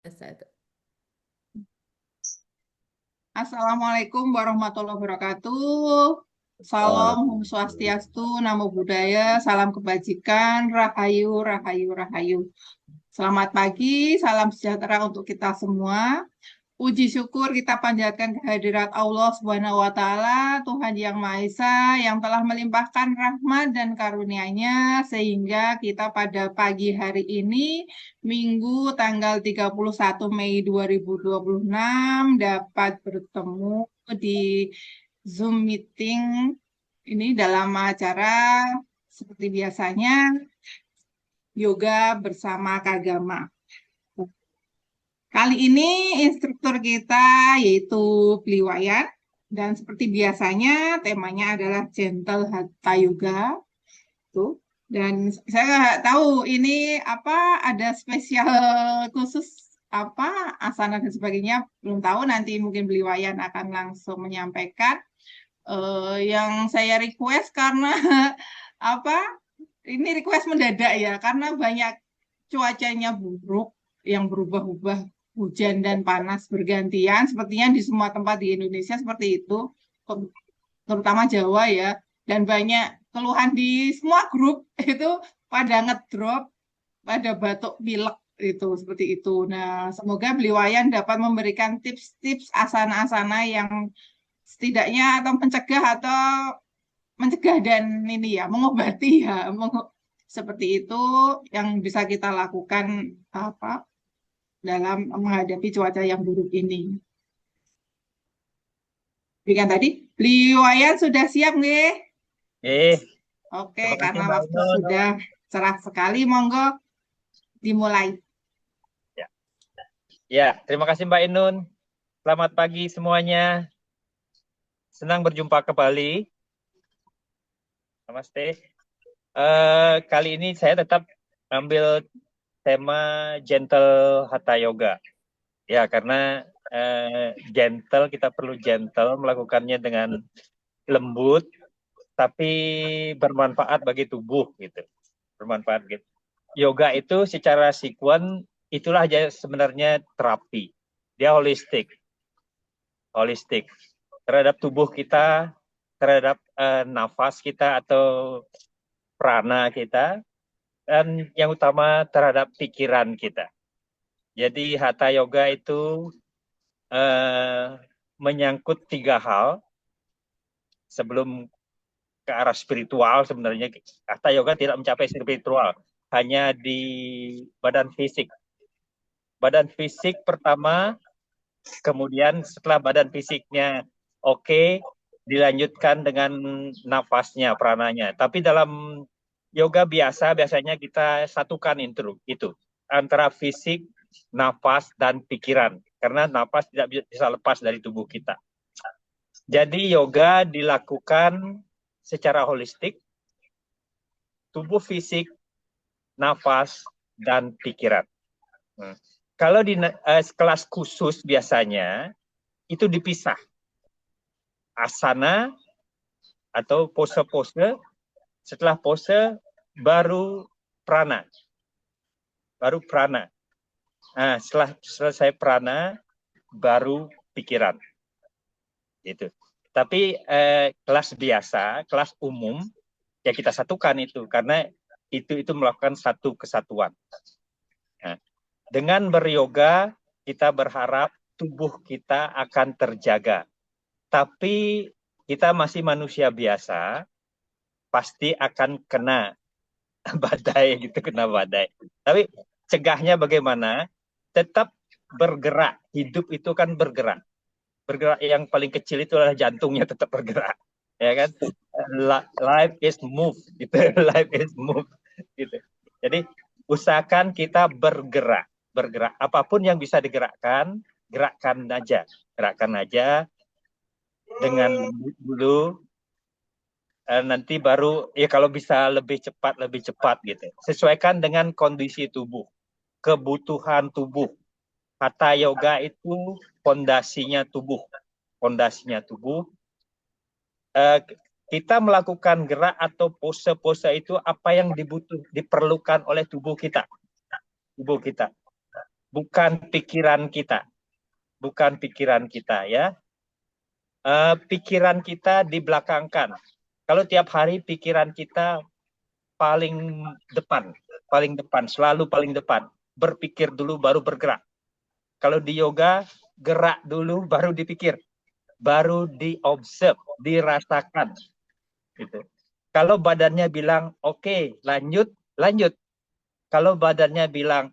Satu. Assalamualaikum warahmatullahi wabarakatuh. Salam, Om Swastiastu, Namo Buddhaya, salam kebajikan, Rahayu, Rahayu, Rahayu. Selamat pagi, salam sejahtera untuk kita semua. Puji syukur kita panjatkan kehadirat Allah Subhanahu wa Ta'ala, Tuhan Yang Maha Esa, yang telah melimpahkan rahmat dan karunia-Nya sehingga kita pada pagi hari ini, Minggu tanggal 31 Mei 2026, dapat bertemu di Zoom meeting ini dalam acara seperti biasanya Yoga bersama Kagama. Kali ini instruktur kita yaitu Bliwayan dan seperti biasanya temanya adalah Gentle Hatha Yoga tuh. Dan saya nggak tahu ini apa ada spesial khusus apa asana dan sebagainya belum tahu, nanti mungkin Bliwayan akan langsung menyampaikan. Yang saya request karena apa ini request mendadak ya karena banyak cuacanya buruk yang berubah-ubah, hujan dan panas bergantian sepertinya di semua tempat di Indonesia seperti itu, terutama Jawa ya, dan banyak keluhan di semua grup itu pada ngedrop, pada batuk pilek itu seperti itu. Nah, semoga Beliwayan dapat memberikan tips-tips asana-asana yang setidaknya atau mencegah dan ini ya mengobati ya seperti itu yang bisa kita lakukan apa dalam menghadapi cuaca yang buruk ini. Berikan tadi, Liwayan sudah siap nggih? Oke, Terima kasih karena Mbak waktu Ainun. sudah cerah sekali, monggo dimulai. Ya, ya, terima kasih Mbak Ainun. Selamat pagi semuanya. Senang berjumpa kembali. Namaste. Kali ini saya tetap ambil tema Gentle Hatha Yoga. Ya, karena gentle, kita perlu gentle, melakukannya dengan lembut, tapi bermanfaat bagi tubuh gitu. Bermanfaat gitu. Yoga itu secara sekuen itulah aja sebenarnya terapi. Dia holistik terhadap tubuh kita, terhadap nafas kita atau prana kita, dan yang utama terhadap pikiran kita. Jadi Hatha Yoga itu menyangkut tiga hal. Sebelum ke arah spiritual, sebenarnya Hatha Yoga tidak mencapai spiritual, hanya di badan fisik. Badan fisik pertama, kemudian setelah badan fisiknya oke, dilanjutkan dengan nafasnya, prananya. Tapi dalam yoga biasanya kita satukan itu antara fisik, nafas, dan pikiran. Karena nafas tidak bisa lepas dari tubuh kita. Jadi yoga dilakukan secara holistik, tubuh fisik, nafas, dan pikiran. Kalau di kelas khusus biasanya itu dipisah. Asana atau pose-pose, setelah pose baru prana. Nah, setelah selesai prana baru pikiran. Gitu. Tapi kelas biasa, kelas umum ya kita satukan itu karena itu melakukan satu kesatuan. Nah, dengan beryoga kita berharap tubuh kita akan terjaga. Tapi kita masih manusia biasa, pasti akan kena badai gitu, kena badai. Tapi cegahnya bagaimana? Tetap bergerak. Hidup itu kan bergerak. Bergerak yang paling kecil itu adalah jantungnya tetap bergerak. Ya kan? Life is move gitu. Life is move gitu. Jadi usahakan kita bergerak. Apapun yang bisa digerakkan, gerakkan aja. Gerakkan aja dengan dulu, nanti baru ya kalau bisa lebih cepat gitu. Sesuaikan dengan kondisi tubuh, kebutuhan tubuh. Hatha yoga itu fondasinya tubuh. Fondasinya tubuh. Kita melakukan gerak atau pose-pose itu apa yang diperlukan oleh tubuh kita. Tubuh kita. bukan pikiran kita. Bukan pikiran kita ya. Pikiran kita dibelakangkan. Kalau tiap hari pikiran kita paling depan, selalu paling depan. Berpikir dulu baru bergerak. Kalau di yoga, gerak dulu baru dipikir, baru diobserve, dirasakan. Gitu. Kalau badannya bilang oke, lanjut, lanjut. Kalau badannya bilang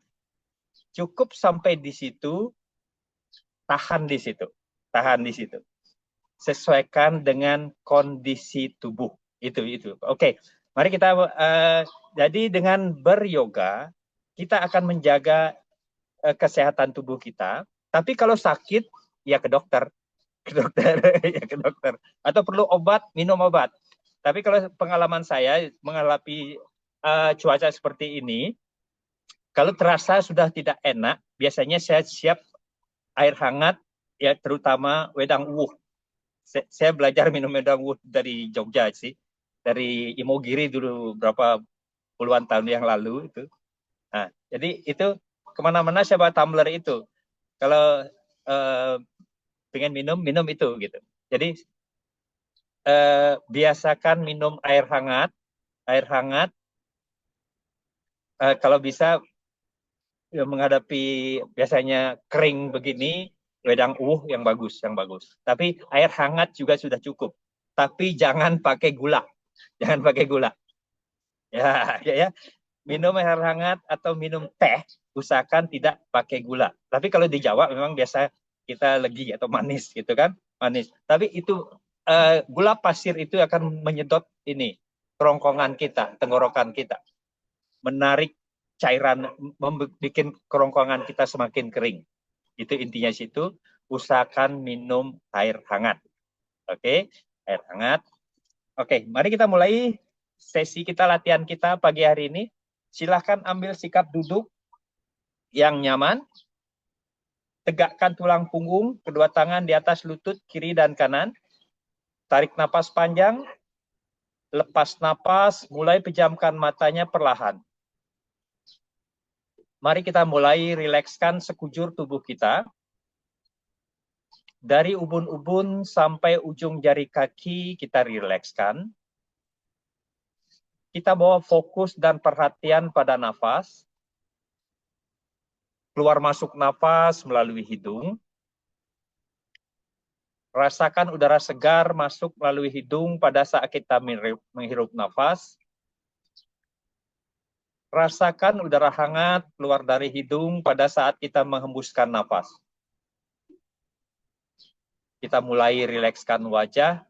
cukup sampai di situ, tahan di situ, tahan di situ. Sesuaikan dengan kondisi tubuh. Itu. Oke, mari kita jadi dengan beryoga kita akan menjaga kesehatan tubuh kita. Tapi kalau sakit ya ke dokter, ya ke dokter. Atau perlu obat, minum obat. Tapi kalau pengalaman saya mengalami cuaca seperti ini, kalau terasa sudah tidak enak, biasanya saya siap air hangat, ya terutama wedang uwuh. Saya belajar minum wedang uwuh dari Jogja sih, dari Imogiri dulu berapa puluhan tahun yang lalu itu. Nah, jadi itu kemana-mana saya bawa tumbler itu. Kalau pengen minum itu gitu. Jadi biasakan minum air hangat, kalau bisa ya, menghadapi biasanya kering begini, wedang yang bagus, Tapi air hangat juga sudah cukup. Tapi jangan pakai gula, jangan pakai gula. Ya. Minum air hangat atau minum teh, usahakan tidak pakai gula. Tapi kalau di Jawa memang biasa kita legi atau manis gitu kan, manis. Tapi itu gula pasir itu akan menyedot ini kerongkongan kita, tenggorokan kita, menarik cairan, membuat kerongkongan kita semakin kering. Itu intinya situ. Usahakan minum air hangat. Oke, air hangat. Oke, mari kita mulai sesi kita, latihan kita pagi hari ini. Silahkan ambil sikap duduk yang nyaman. Tegakkan tulang punggung, kedua tangan di atas lutut kiri dan kanan. Tarik napas panjang. Lepas napas, mulai pejamkan matanya perlahan. Mari kita mulai rilekskan sekujur tubuh kita. Dari ubun-ubun sampai ujung jari kaki kita rilekskan. Kita bawa fokus dan perhatian pada nafas. Keluar masuk nafas melalui hidung. Rasakan udara segar masuk melalui hidung pada saat kita menghirup nafas. Rasakan udara hangat keluar dari hidung pada saat kita menghembuskan nafas. Kita mulai rilekskan wajah.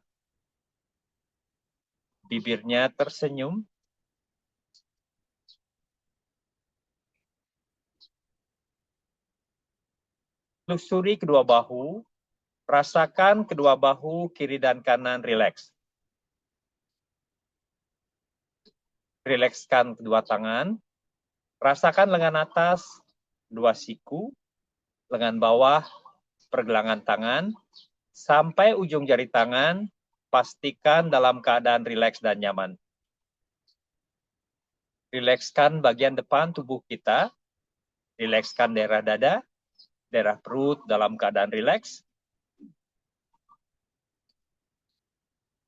Bibirnya tersenyum. Lusuri kedua bahu. Rasakan kedua bahu kiri dan kanan rileks. Rilekskan kedua tangan. Rasakan lengan atas, dua siku, lengan bawah, pergelangan tangan, sampai ujung jari tangan, pastikan dalam keadaan rileks dan nyaman. Rilekskan bagian depan tubuh kita, rilekskan daerah dada, daerah perut dalam keadaan rileks.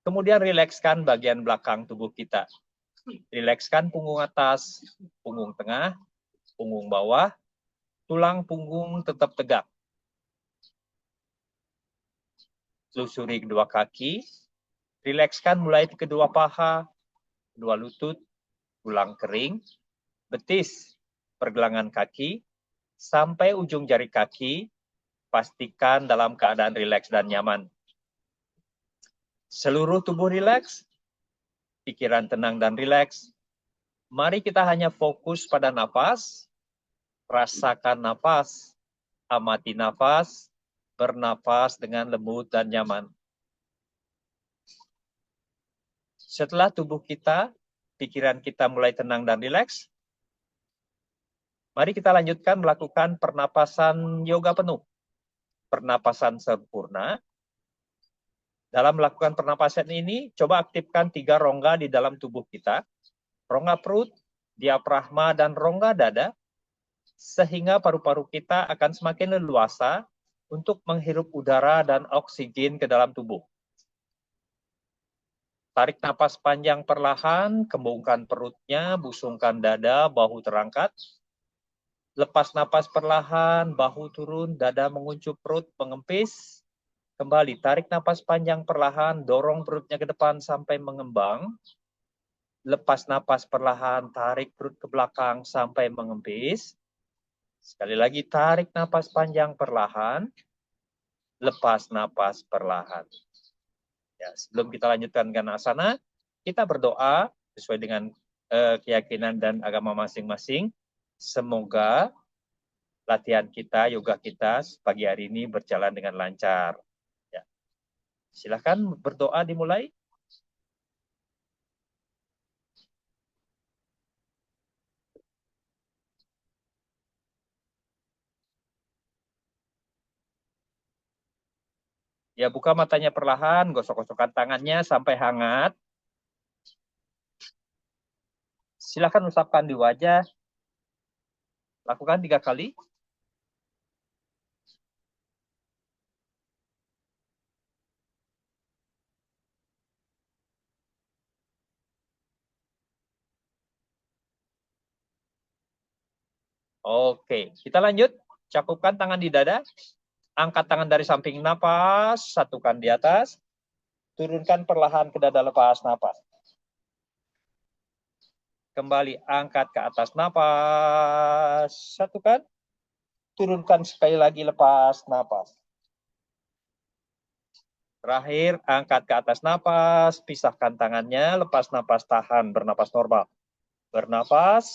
Kemudian rilekskan bagian belakang tubuh kita. Rilekskan punggung atas, punggung tengah, punggung bawah, tulang punggung tetap tegak. Lusuri kedua kaki, rilekskan mulai kedua paha, kedua lutut, tulang kering, betis, pergelangan kaki, sampai ujung jari kaki, pastikan dalam keadaan rileks dan nyaman. Seluruh tubuh rileks, pikiran tenang dan rileks. Mari kita hanya fokus pada nafas, rasakan nafas, amati nafas, bernafas dengan lembut dan nyaman. Setelah tubuh kita, pikiran kita mulai tenang dan rileks, mari kita lanjutkan melakukan pernapasan yoga penuh. Pernapasan sempurna. Dalam melakukan pernapasan ini, coba aktifkan 3 rongga di dalam tubuh kita. Rongga perut, diafragma, dan rongga dada. sehingga paru-paru kita akan semakin leluasa untuk menghirup udara dan oksigen ke dalam tubuh. Tarik napas panjang perlahan, kembungkan perutnya, busungkan dada, bahu terangkat. Lepas napas perlahan, bahu turun, dada menguncup perut, mengempis. Kembali, tarik napas panjang perlahan, dorong perutnya ke depan sampai mengembang. Lepas napas perlahan, tarik perut ke belakang sampai mengempis. Sekali lagi, tarik napas panjang perlahan, lepas napas perlahan. Ya, sebelum kita lanjutkan ke asana, kita berdoa sesuai dengan keyakinan dan agama masing-masing. Semoga latihan kita, yoga kita pagi hari ini berjalan dengan lancar. Ya. Silakan berdoa dimulai. Ya, buka matanya perlahan, gosok-gosokkan tangannya sampai hangat. Silakan usapkan di wajah. Lakukan 3 kali. Oke, kita lanjut. Cakupkan tangan di dada. Angkat tangan dari samping napas, satukan di atas. Turunkan perlahan ke dada, lepas napas. Kembali angkat ke atas napas, satukan. Turunkan sekali lagi, lepas napas. Terakhir, angkat ke atas napas, pisahkan tangannya, lepas napas, tahan, bernapas normal. Bernapas,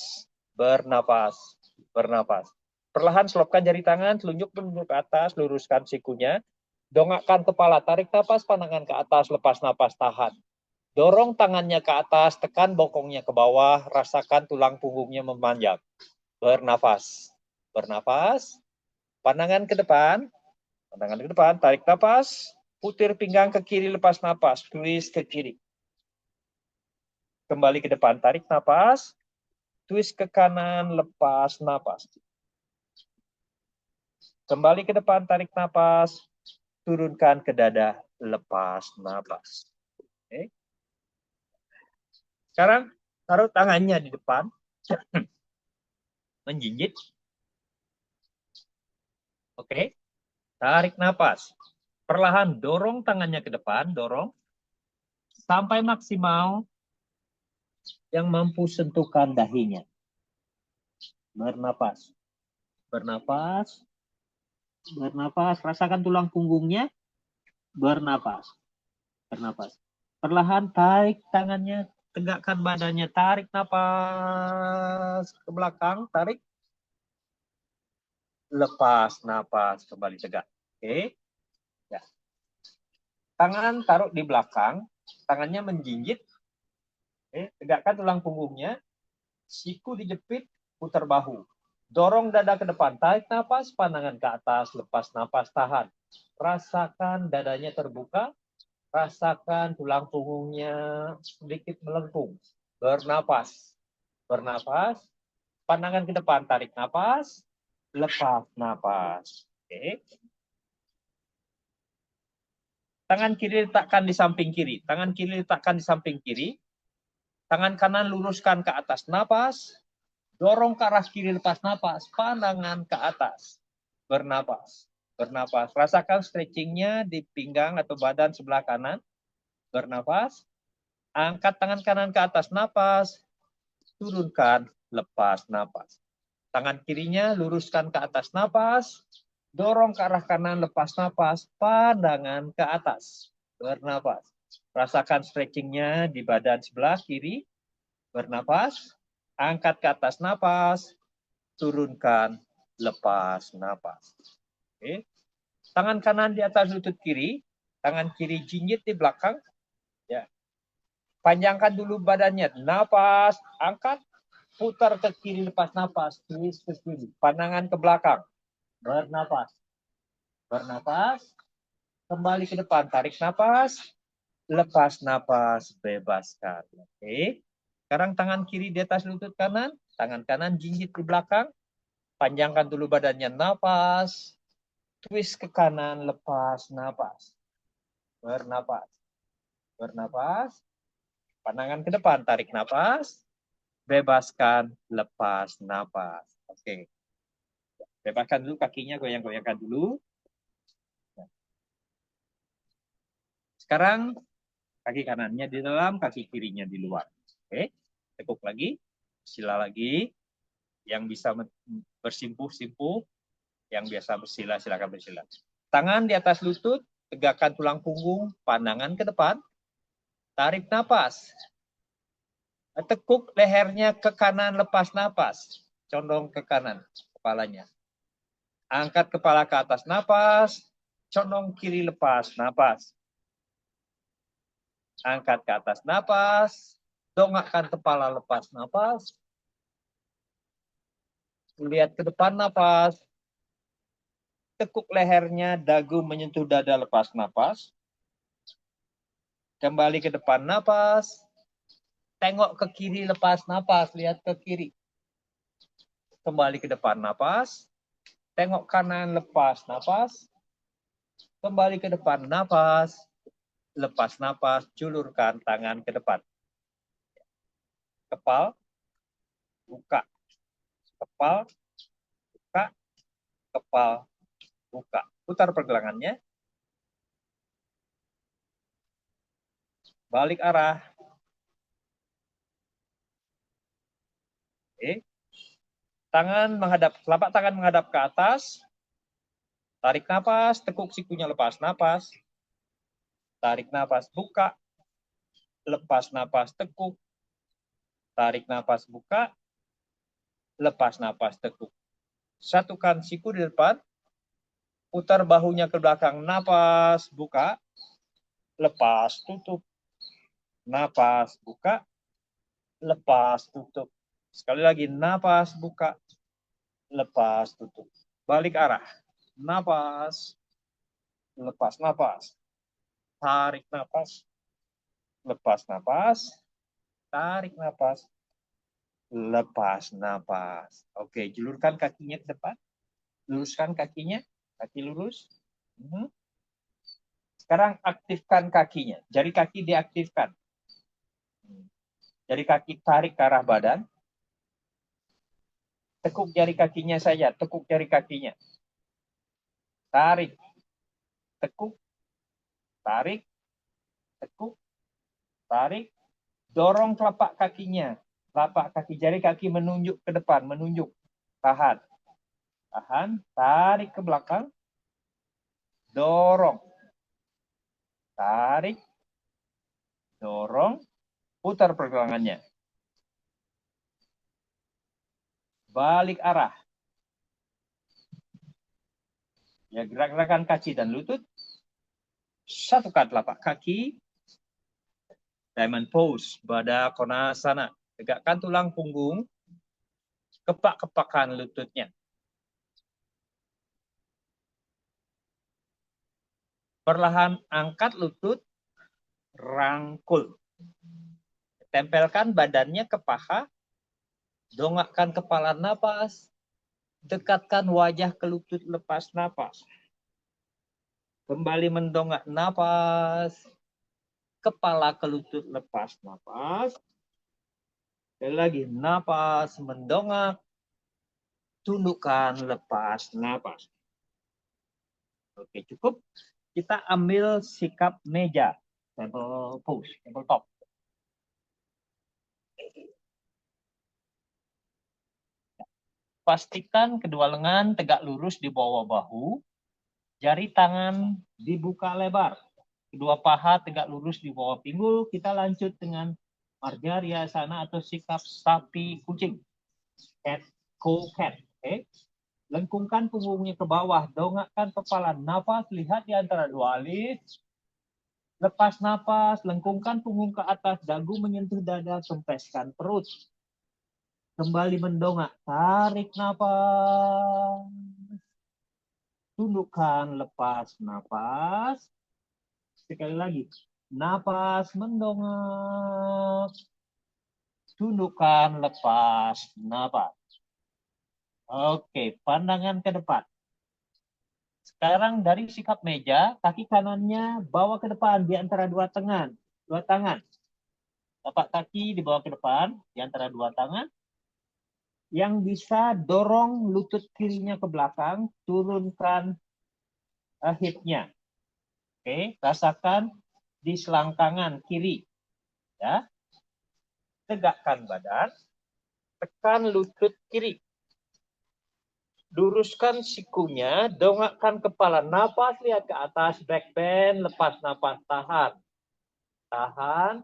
bernapas, bernapas. Perlahan selopkan jari tangan, telunjuk menunjuk ke atas, luruskan sikunya. Dongakkan kepala, tarik napas, pandangan ke atas, lepas napas, tahan. Dorong tangannya ke atas, tekan bokongnya ke bawah, rasakan tulang punggungnya memanjang. Bernafas, bernafas, pandangan ke depan, tarik napas, putir pinggang ke kiri, lepas napas, twist ke kiri. Kembali ke depan, tarik napas, twist ke kanan, lepas napas. Kembali ke depan, tarik napas, turunkan ke dada, lepas napas. Oke. Sekarang taruh tangannya di depan, menjinjit. Oke. Tarik napas. Perlahan dorong tangannya ke depan, dorong sampai maksimal yang mampu sentuhkan dahinya. Bernapas. Bernapas. Bernapas. Rasakan tulang punggungnya. Bernapas. Bernapas. Perlahan tarik tangannya, tegakkan badannya, tarik napas ke belakang, tarik. Lepas napas, kembali tegak. Oke. Ya. Tangan taruh di belakang, tangannya menjinjit. Oke. Tegakkan tulang punggungnya, siku dijepit, putar bahu. Dorong dada ke depan, tarik napas, pandangan ke atas, lepas napas, tahan. Rasakan dadanya terbuka, rasakan tulang punggungnya sedikit melengkung. Bernapas. Bernapas. Pandangan ke depan, tarik napas, lepas napas. Oke. Tangan kiri letakkan di samping kiri. Tangan kiri letakkan di samping kiri. Tangan kanan luruskan ke atas. Napas. Dorong ke arah kiri, lepas napas. Pandangan ke atas. Bernapas. Bernapas. Rasakan stretchingnya di pinggang atau badan sebelah kanan. Bernapas. Angkat tangan kanan ke atas. Napas. Turunkan. Lepas napas. Tangan kirinya luruskan ke atas. Napas. Dorong ke arah kanan. Lepas napas. Pandangan ke atas. Bernapas. Rasakan stretchingnya di badan sebelah kiri. Bernapas. Angkat ke atas napas, turunkan, lepas napas. Oke. Tangan kanan di atas lutut kiri, tangan kiri jinjit di belakang. Ya. Panjangkan dulu badannya, napas, angkat, putar ke kiri, lepas napas, twist ke kiri, pandangan ke belakang, bernapas. Bernapas, kembali ke depan, tarik napas, lepas napas, bebaskan. Oke. Sekarang tangan kiri di atas lutut kanan, tangan kanan jinjit di belakang. Panjangkan dulu badannya, napas. Twist ke kanan, lepas, napas. Bernapas. Bernapas. Pandangan ke depan, tarik napas. Bebaskan, lepas, napas. Oke. Bebaskan dulu kakinya, goyang-goyangkan dulu. Sekarang kaki kanannya di dalam, kaki kirinya di luar. Oke. Tekuk lagi. Sila lagi. Yang bisa bersimpuh-simpuh, yang biasa bersila, silakan bersila. Tangan di atas lutut, tegakkan tulang punggung, pandangan ke depan, tarik napas. Tekuk lehernya ke kanan, lepas napas. Condong ke kanan kepalanya. Angkat kepala ke atas, napas. Condong kiri, lepas, napas. Angkat ke atas, napas. Dongakkan kepala, lepas, napas. Lihat ke depan, napas. Tekuk lehernya, dagu menyentuh dada, lepas napas. Kembali ke depan, napas. Tengok ke kiri, lepas napas. Lihat ke kiri. Kembali ke depan, napas. Tengok kanan, lepas napas. Kembali ke depan, napas. Lepas napas, julurkan tangan ke depan. Kepal, buka. Kepal, buka. Kepal, buka. Putar pergelangannya. Balik arah. Oke. Telapak tangan menghadap ke atas. Tarik napas, tekuk sikunya, lepas napas. Tarik napas, buka. Lepas napas, tekuk. Tarik napas, buka. Lepas napas, tekuk. Satukan siku di depan. Putar bahunya ke belakang, napas, buka. Lepas, tutup. Napas, buka. Lepas, tutup. Sekali lagi, napas, buka. Lepas, tutup. Balik arah. Napas. Lepas napas. Tarik napas. Lepas napas. Tarik napas. Lepas napas. Oke, julurkan kakinya ke depan. Luruskan kakinya. Kaki lurus. Sekarang aktifkan kakinya. Jari kaki diaktifkan. Jari kaki tarik ke arah badan. Tekuk jari kakinya saja. Tekuk jari kakinya. Tarik. Tekuk. Tarik. Tekuk. Tarik. Dorong telapak kakinya. Telapak kaki, jari kaki menunjuk ke depan. Menunjuk. Tahan. Tahan. Tarik ke belakang. Dorong. Tarik. Dorong. Putar pergelangannya. Balik arah. Ya, gerak-gerakan kaki dan lutut. Satukan telapak kaki. Diamond pose. Badan konasana. Tegakkan tulang punggung. Kepak-kepakan lututnya. Perlahan angkat lutut. Rangkul. Tempelkan badannya ke paha. Dongakkan kepala, napas. Dekatkan wajah ke lutut, lepas napas. Kembali mendongak, napas. Kepala ke lutut, lepas napas. Sekali lagi, napas, mendongak. Tundukkan, lepas napas. Oke, cukup. Kita ambil sikap meja. Table pose, table top. Pastikan kedua lengan tegak lurus di bawah bahu. Jari tangan dibuka lebar. Kedua paha tegak lurus di bawah pinggul. Kita lanjut dengan marga riasana atau sikap sapi kucing. Cat, co-cat. Okay. Lengkungkan punggungnya ke bawah. Dongakkan kepala. Nafas lihat di antara dua alis. Lepas napas. Lengkungkan punggung ke atas. Dagu menyentuh dada. Kempeskan perut. Kembali mendongak. Tarik napas. Tundukkan, lepas napas. Sekali lagi. Napas, mendongak. Tundukkan, lepas napas. Oke, pandangan ke depan. Sekarang dari sikap meja, kaki kanannya bawa ke depan di antara dua tangan. Tapak kaki dibawa ke depan di antara dua tangan. Yang bisa dorong lutut kirinya ke belakang, turunkan hipnya. Oke, rasakan di selangkangan kiri. Ya, tegakkan badan, tekan lutut kiri. Luruskan sikunya, dongakkan kepala, napas lihat ke atas, back bend, lepas napas, tahan. Tahan,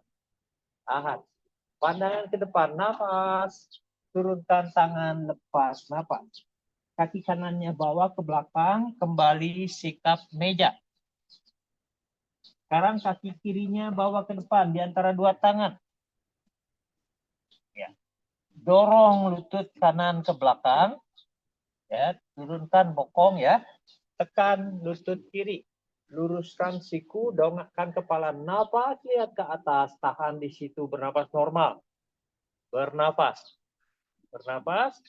tahan. Pandangan ke depan, napas. Turunkan tangan, lepas napas. Kaki kanannya bawa ke belakang, kembali sikap meja. Sekarang kaki kirinya bawa ke depan di antara dua tangan. Ya. Dorong lutut kanan ke belakang. Ya, turunkan bokong ya. Tekan lutut kiri. Luruskan siku, dongakkan kepala, napas lihat ke atas, tahan di situ, bernapas normal. Bernapas. Bernapas.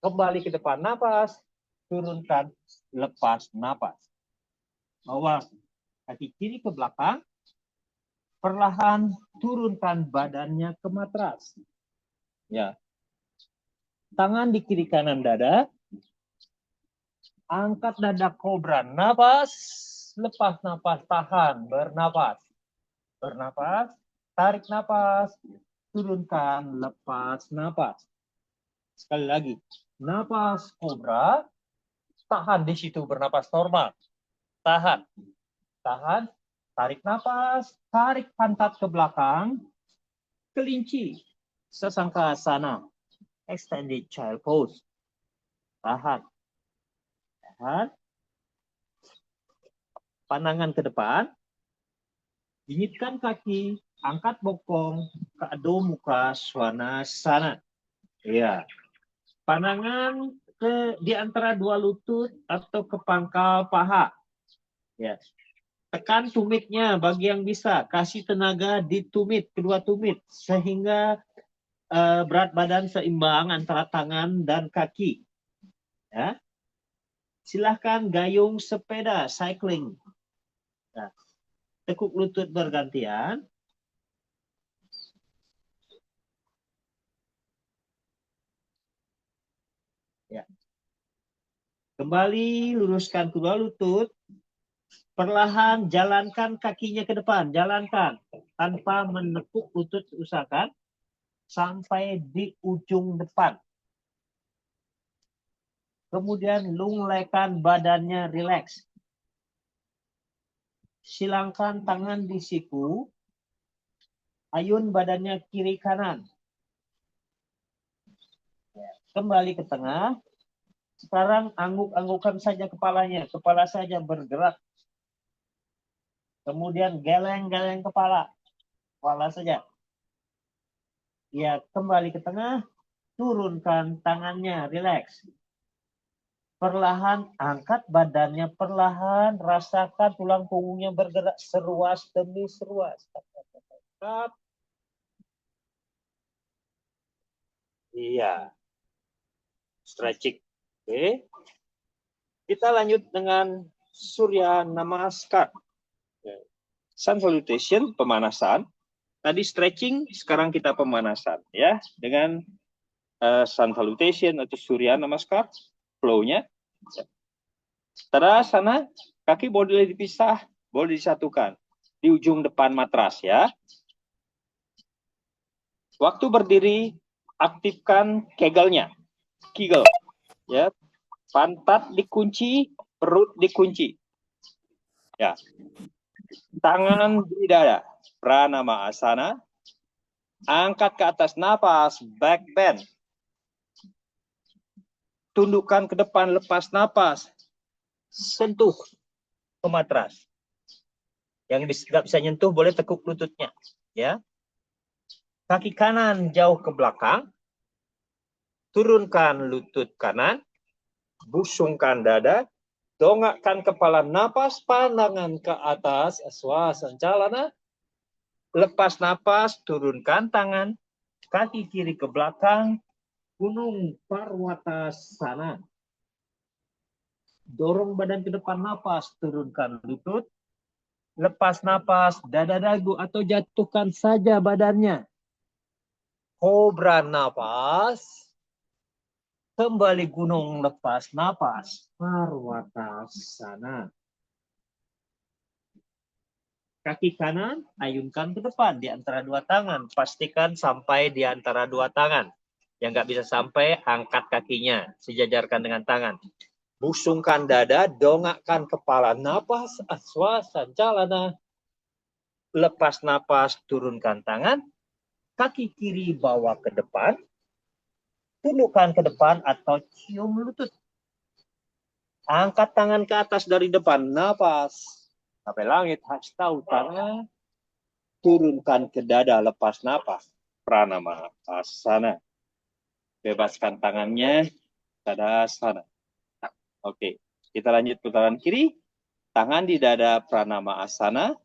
Kembali ke depan, napas. Turunkan, lepas napas. Bawa kaki kiri ke belakang. Perlahan turunkan badannya ke matras. Ya. Tangan di kiri kanan dada. Angkat dada kobra. Napas. Lepas napas. Tahan. Bernapas. Bernapas. Tarik napas. Turunkan. Lepas napas. Sekali lagi. Napas kobra. Tahan di situ. Bernapas normal. Tahan. Tahan. Tarik napas. Tarik pantat ke belakang. Kelinci. Sasangkasana. Extended child pose. Tahan. Tahan. Pandangan ke depan. Jinjitkan kaki. Angkat bokong. Ke ado muka swanasana. Ya. Pandangan di antara dua lutut atau ke pangkal paha. Ya. Tekan tumitnya bagi yang bisa. Kasih tenaga di tumit, kedua tumit. Sehingga berat badan seimbang antara tangan dan kaki. Ya. Silahkan gayung sepeda, cycling. Nah, tekuk lutut bergantian. Ya. Kembali luruskan kedua lutut. Perlahan jalankan kakinya ke depan. Jalankan. Tanpa menekuk lutut, usahakan. Sampai di ujung depan. Kemudian lunglekan badannya rileks. Silangkan tangan di siku. Ayun badannya kiri kanan. Kembali ke tengah. Sekarang angguk-anggukan saja kepalanya. Kepala saja bergerak. Kemudian geleng-geleng kepala. Kepala saja. Ya, kembali ke tengah. Turunkan tangannya. Rileks. Perlahan angkat badannya. Perlahan rasakan tulang punggungnya bergerak. Seruas demi seruas. Iya. Stretching. Oke. Kita lanjut dengan Surya Namaskar. Sun salutation, pemanasan. Tadi stretching, sekarang kita pemanasan ya dengan sun salutation atau Surya Namaskar, flow-nya. Tadasana, kaki boleh dipisah, boleh disatukan di ujung depan matras ya. Waktu berdiri, aktifkan kegelnya, kegel ya. Pantat dikunci, perut dikunci. Ya. Tangan di dada, pranama asana. Angkat ke atas, napas, back bend. Tundukkan ke depan, lepas napas. Sentuh ke matras. Yang nggak bisa nyentuh boleh tekuk lututnya. Ya. Kaki kanan jauh ke belakang. Turunkan lutut kanan. Busungkan dada. Dongakkan kepala, napas, pandangan ke atas. Swasancalana. Lepas napas, turunkan tangan. Kaki kiri ke belakang. Gunung Parwatasana. Dorong badan ke depan, napas, turunkan lutut. Lepas napas, dada dagu atau jatuhkan saja badannya. Kobra napas. Kembali gunung, lepas napas. Parwatasana. Kaki kanan ayunkan ke depan di antara dua tangan. Pastikan sampai di antara dua tangan. Yang nggak bisa sampai, angkat kakinya. Sejajarkan dengan tangan. Busungkan dada, dongakkan kepala. Napas, aswasancalana. Lepas napas, turunkan tangan. Kaki kiri bawa ke depan. Tundukkan ke depan atau cium lutut. Angkat tangan ke atas dari depan. Napas. Sampai langit, hasta utara. Turunkan ke dada, lepas napas. Pranama asana. Bebaskan tangannya. Tadasana. Oke, kita lanjut putaran kiri. Tangan di dada, pranama asana.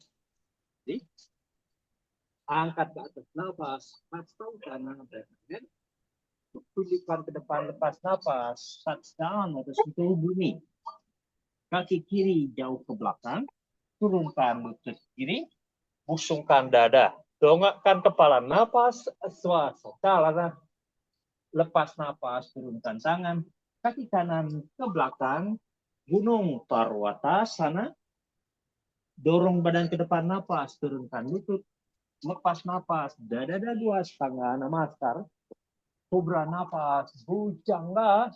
Angkat ke atas, napas. Hasta utara. Tunjukkan ke depan, lepas napas. Touchdown atau sentuh bumi. Kaki kiri jauh ke belakang. Turunkan lutut kiri. Busungkan dada. Dongakkan kepala. Napas. Swasana. Lepas napas. Turunkan tangan. Kaki kanan ke belakang. Gunung Parwatasana. Dorong badan ke depan. Napas. Turunkan lutut. Lepas napas. Dada dua setengah namaskar. Kobra napas. Bujangga.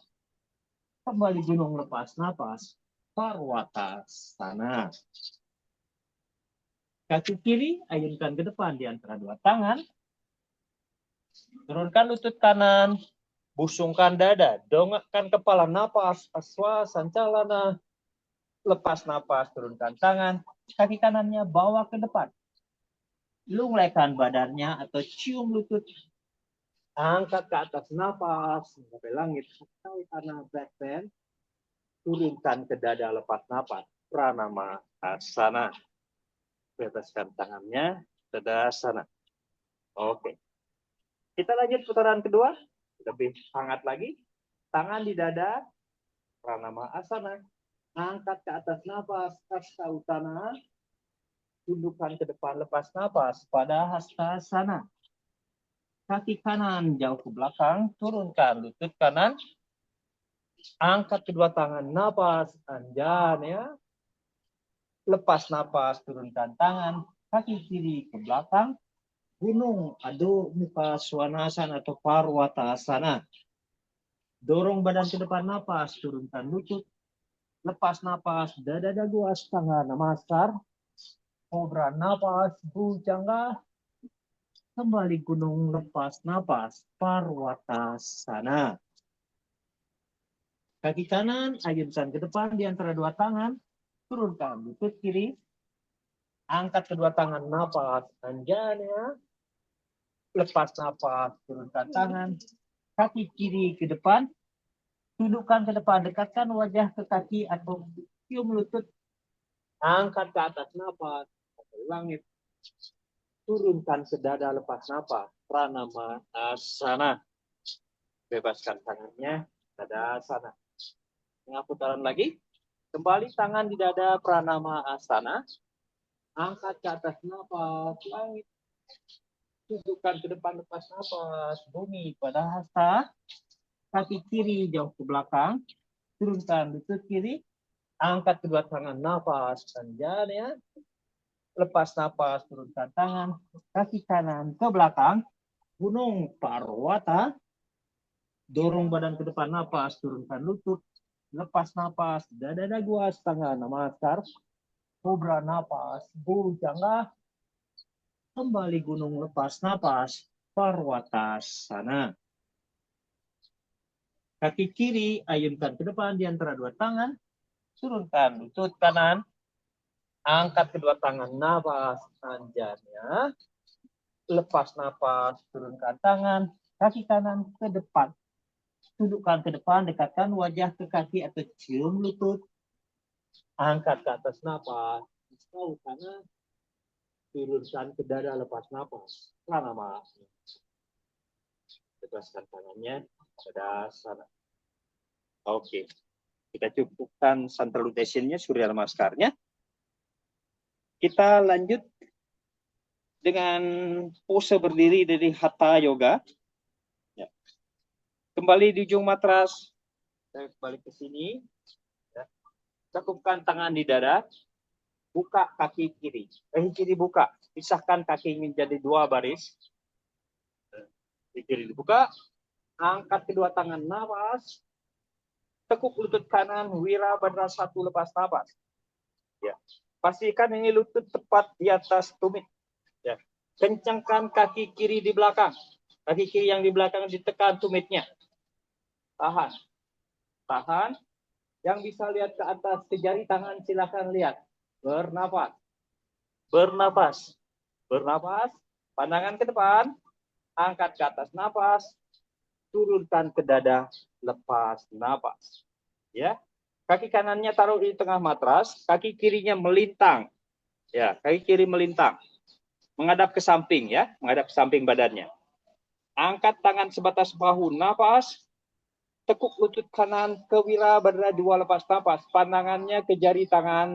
Kembali gunung, lepas napas. Parwatasana. Kaki kiri ayunkan ke depan di antara dua tangan. Turunkan lutut kanan. Busungkan dada. Dongakkan kepala. Napas. Aswasancalana. Lepas napas. Turunkan tangan. Kaki kanannya bawa ke depan. Lunglekan badannya atau cium lutut. Angkat ke atas, napas. Sampai langit. Tanah back bend. Turunkan ke dada, lepas napas. Pranama asana. Bebaskan tangannya. Tadasana. Oke. Kita lanjut putaran kedua. Lebih hangat lagi. Tangan di dada. Pranama asana. Angkat ke atas, napas. Hasta utana. Tundukkan ke depan, lepas napas. Pada hastasana. Kaki kanan jauh ke belakang. Turunkan lutut kanan. Angkat kedua tangan. Napas. Anjan ya. Lepas napas. Turunkan tangan. Kaki kiri ke belakang. Gunung Adho Mukha Svanasana atau Parwatasana. Dorong badan ke depan, napas, turunkan lutut. Lepas napas, dada dagu astanga namaskar. Kobra napas, bujangga. Kembali gunung, lepas napas, Parwatasana. Kaki kanan ayunkan ke depan di antara dua tangan. Turunkan lutut kiri. Angkat kedua tangan, napas, anjana. Lepas napas, turunkan tangan. Kaki kiri ke depan. Tundukkan ke depan, dekatkan wajah ke kaki atau cium lutut. Angkat ke atas, napas. Langit. Turunkan ke dada, lepas napas. Pranama asana. Bebaskan tangannya. Tadasana. Tengah putaran lagi. Kembali tangan di dada, pranama asana. Angkat ke atas, napas. Langit. Tundukkan ke depan, lepas napas. Bumi pada hasta. Kaki kiri jauh ke belakang. Turunkan lutut kiri. Angkat kedua tangan, napas. Anjana ya. Lepas napas, turunkan tangan. Kaki kanan ke belakang. Gunung Parwata. Dorong badan ke depan, napas. Turunkan lutut. Lepas napas. Dada dagu astanga namaskar. Kobra napas. Bujangga. Kembali gunung, lepas napas. Parwatasana. Kaki kiri ayunkan ke depan di antara dua tangan. Turunkan lutut kanan. Angkat kedua tangan, napas. Anjanya. Lepas napas, turunkan tangan. Kaki kanan ke depan. Tundukkan ke depan, dekatkan wajah ke kaki atau cium lutut. Angkat ke atas, napas. Tahu kanan. Turunkan ke dada, lepas napas. Pranama. Bebaskan tangannya. Tadasana. Oke. Kita cukupkan salutation-nya, Surya Namaskar-nya. Kita lanjut dengan pose berdiri dari Hatha Yoga. Ya. Kembali di ujung matras. Saya kembali ke sini. Ya. Cukupkan tangan di dada. Buka kaki kiri. Kaki kiri buka. Pisahkan kaki menjadi 2 baris. Kaki kiri dibuka. Angkat kedua tangan, nafas. Tekuk lutut kanan, Wirabadra 1, lepas nafas. Ya. Pastikan ini lutut tepat di atas tumit. Ya. Kencangkan kaki kiri di belakang. Kaki kiri yang di belakang ditekan tumitnya. Tahan. Tahan. Yang bisa lihat ke atas, ke jari tangan silakan lihat. Bernafas. Bernafas. Bernafas. Pandangan ke depan. Angkat ke atas nafas. Turunkan ke dada, lepas napas. Ya, kaki kanannya taruh di tengah matras, kaki kirinya melintang. Ya, kaki kiri melintang, menghadap ke samping ya, menghadap ke samping badannya. Angkat tangan sebatas bahu, napas. Tekuk lutut kanan ke Wirabadra 2, lepas napas. Pandangannya ke jari tangan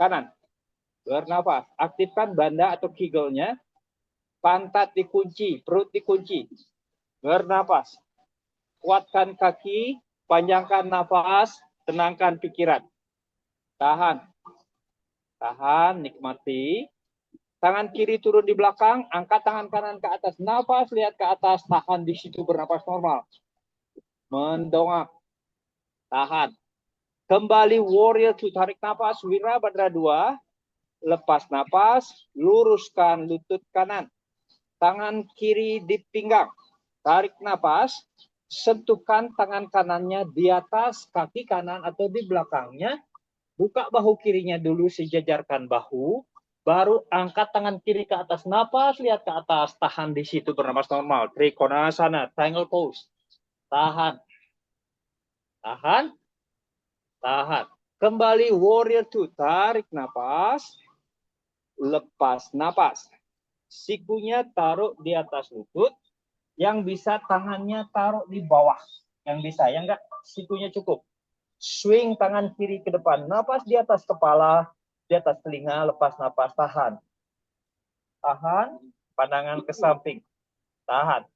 kanan. Bernafas. Aktifkan banda atau kegel-nya. Pantat dikunci, perut dikunci. Bernafas. Kuatkan kaki, panjangkan nafas, tenangkan pikiran. Tahan. Tahan, nikmati. Tangan kiri turun di belakang, angkat tangan kanan ke atas. Nafas, lihat ke atas, tahan di situ, bernapas normal. Mendongak. Tahan. Kembali warrior 2, tarik nafas, Wirabadra 2. Lepas nafas, luruskan lutut kanan. Tangan kiri di pinggang. Tarik nafas. Sentuhkan tangan kanannya di atas kaki kanan atau di belakangnya. Buka bahu kirinya dulu, sejajarkan bahu. Baru angkat tangan kiri ke atas. Napas, lihat ke atas. Tahan di situ, bernapas normal. Trikonasana, triangle pose. Tahan. Tahan. Tahan. Kembali warrior 2. Tarik napas. Lepas napas. Sikunya taruh di atas lutut. Yang bisa tangannya taruh di bawah. Yang bisa, yang enggak, sikunya cukup. Swing tangan kiri ke depan. Napas di atas kepala, di atas telinga, lepas napas, tahan. Tahan, pandangan ke samping. Tahan.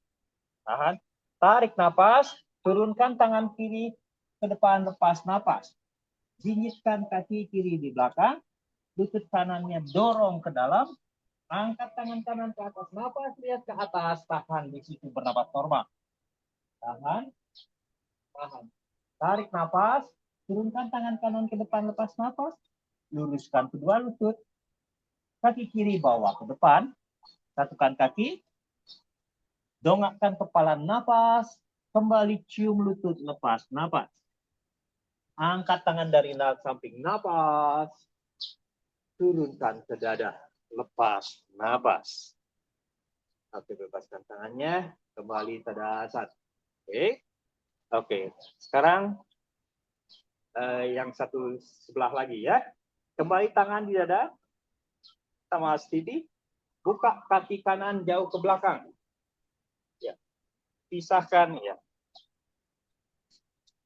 Tahan. Tarik napas, turunkan tangan kiri ke depan, lepas napas. Jinjitkan kaki kiri di belakang, lutut kanannya dorong ke dalam, angkat tangan kanan ke atas, napas, lihat ke atas, tahan di situ, bernapas normal. Tahan, tahan. Tarik napas, turunkan tangan kanan ke depan, lepas napas, luruskan kedua lutut, kaki kiri bawa ke depan, satukan kaki, dongakkan kepala, napas, kembali cium lutut, lepas napas. Angkat tangan dari samping, napas, turunkan ke dada, lepas napas. Oke, bebaskan tangannya, kembali tadasana. Oke. Sekarang yang satu sebelah lagi ya. Kembali tangan di dada, sama Stidi. Buka kaki kanan jauh ke belakang. Ya. Pisahkan ya.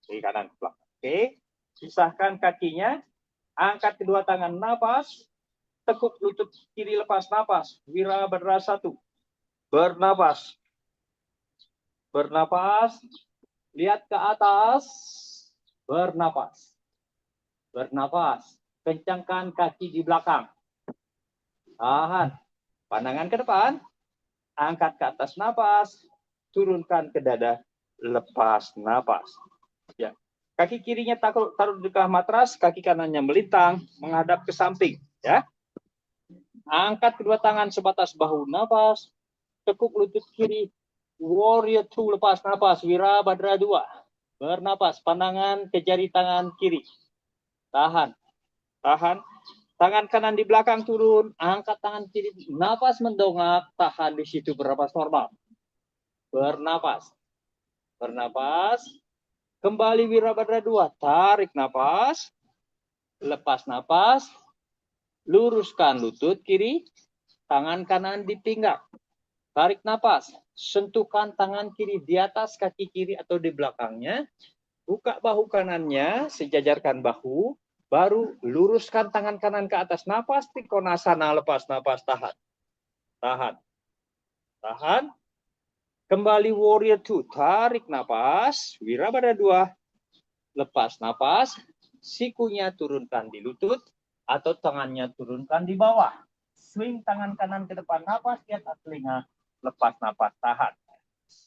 Kiri kanan ke belakang. Oke. Pisahkan kakinya. Angkat kedua tangan, napas. Tekuk lutut kiri, lepas napas. Wirabadra 1. Bernapas. Bernapas. Lihat ke atas. Bernapas. Bernapas. Kencangkan kaki di belakang. Tahan. Pandangan ke depan. Angkat ke atas napas. Turunkan ke dada. Lepas napas. Ya. Kaki kirinya taruh di tengah matras. Kaki kanannya melintang. Menghadap ke samping. Ya. Angkat kedua tangan sebatas bahu, napas. Tekuk lutut kiri. Warrior 2, lepas napas. Wirabadra 2. Bernapas. Pandangan ke jari tangan kiri. Tahan. Tahan. Tangan kanan di belakang turun. Angkat tangan kiri. Napas mendongak. Tahan di situ, bernapas normal. Bernapas. Bernapas. Kembali Wirabadra 2. Tarik napas. Lepas napas. Luruskan lutut kiri. Tangan kanan di pinggang. Tarik napas. Sentuhkan tangan kiri di atas kaki kiri atau di belakangnya. Buka bahu kanannya, sejajarkan bahu. Baru luruskan tangan kanan ke atas. Napas, trikonasana, lepas napas, tahan. Tahan. Tahan. Kembali warrior 2. Tarik napas. Wirabada 2. Lepas napas. Sikunya turunkan di lutut. Atau tangannya turunkan di bawah. Swing tangan kanan ke depan. Napas di atas telinga. Lepas napas, tahan.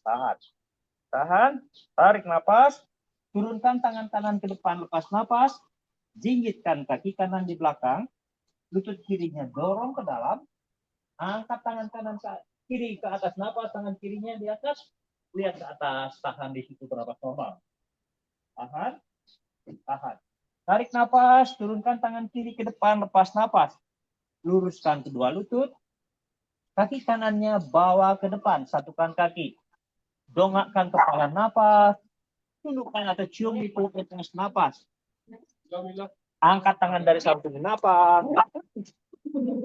Tahan. Tahan. Tarik napas. Turunkan tangan kanan ke depan. Lepas napas. Jinggitkan kaki kanan di belakang. Lutut kirinya dorong ke dalam. Angkat tangan kanan kiri ke atas. Napas. Tangan kirinya di atas. Lihat ke atas. Tahan di situ berapa normal. Tahan. Tahan. Tarik napas. Turunkan tangan kiri ke depan. Lepas napas. Luruskan kedua lutut. Kaki kanannya bawa ke depan, satukan kaki. Dongakkan kepala napas. Tundukkan atau cium di perut atas napas. Angkat tangan dari samping napas.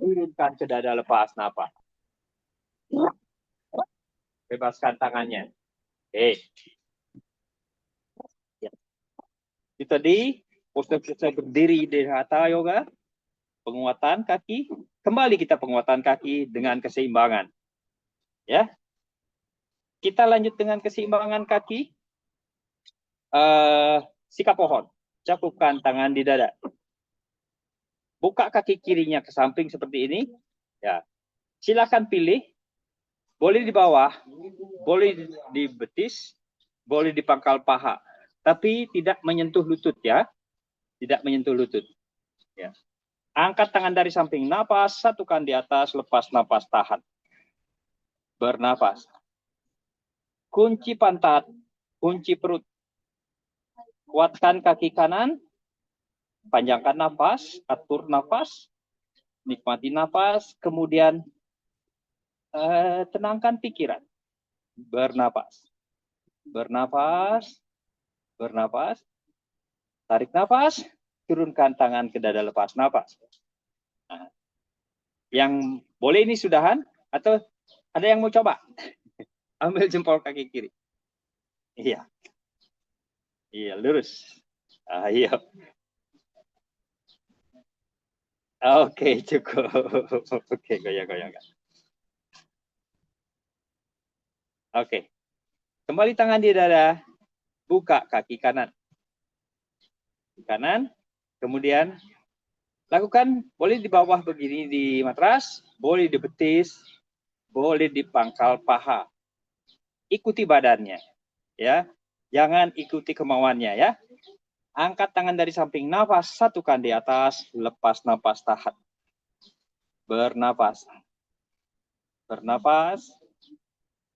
Turunkan ke dada, lepas napas. Bebaskan tangannya. Itu tadi pose-pose berdiri di Hatha Yoga. Penguatan kaki. Kembali kita penguatan kaki dengan keseimbangan. Ya. Kita lanjut dengan keseimbangan kaki. Sikap pohon. Cakupkan tangan di dada. Buka kaki kirinya ke samping seperti ini. Ya. Silakan pilih. Boleh di bawah, boleh di betis, boleh di pangkal paha. Tapi tidak menyentuh lutut ya. Tidak menyentuh lutut. Ya. Angkat tangan dari samping, napas, satukan di atas, lepas napas, tahan. Bernapas. Kunci pantat, kunci perut. Kuatkan kaki kanan, panjangkan napas, atur napas, nikmati napas, kemudian tenangkan pikiran. Bernapas. Bernapas. Bernapas. Tarik napas, turunkan tangan ke dada, lepas napas. Nah, yang boleh ini sudahan atau ada yang mau coba? Ambil jempol kaki kiri. Iya. Iya, lurus. Iya. Oke, cukup. Oke, goyang-goyang. Oke. Kembali tangan di dada. Buka kaki kanan. Kanan. Kemudian lakukan, boleh di bawah begini di matras, boleh di betis, boleh di pangkal paha. Ikuti badannya. Ya. Jangan ikuti kemauannya ya. Angkat tangan dari samping, nafas, satukan di atas, lepas napas, tahan. Bernapas. Bernapas.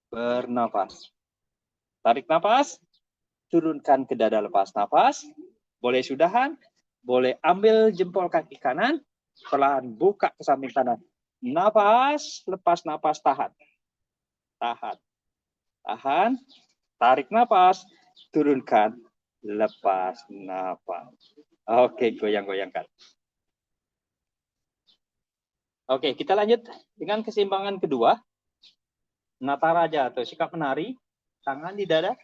Bernapas. Tarik napas, turunkan ke dada, lepas napas. Boleh sudahan, boleh ambil jempol kaki kanan, perlahan buka ke samping kanan. Napas, lepas napas, tahan. Tahan. Tahan. Tarik napas, turunkan, lepas napas. Oke, goyang-goyangkan. Oke, kita lanjut dengan keseimbangan kedua. Nataraja atau sikap menari, tangan di dada.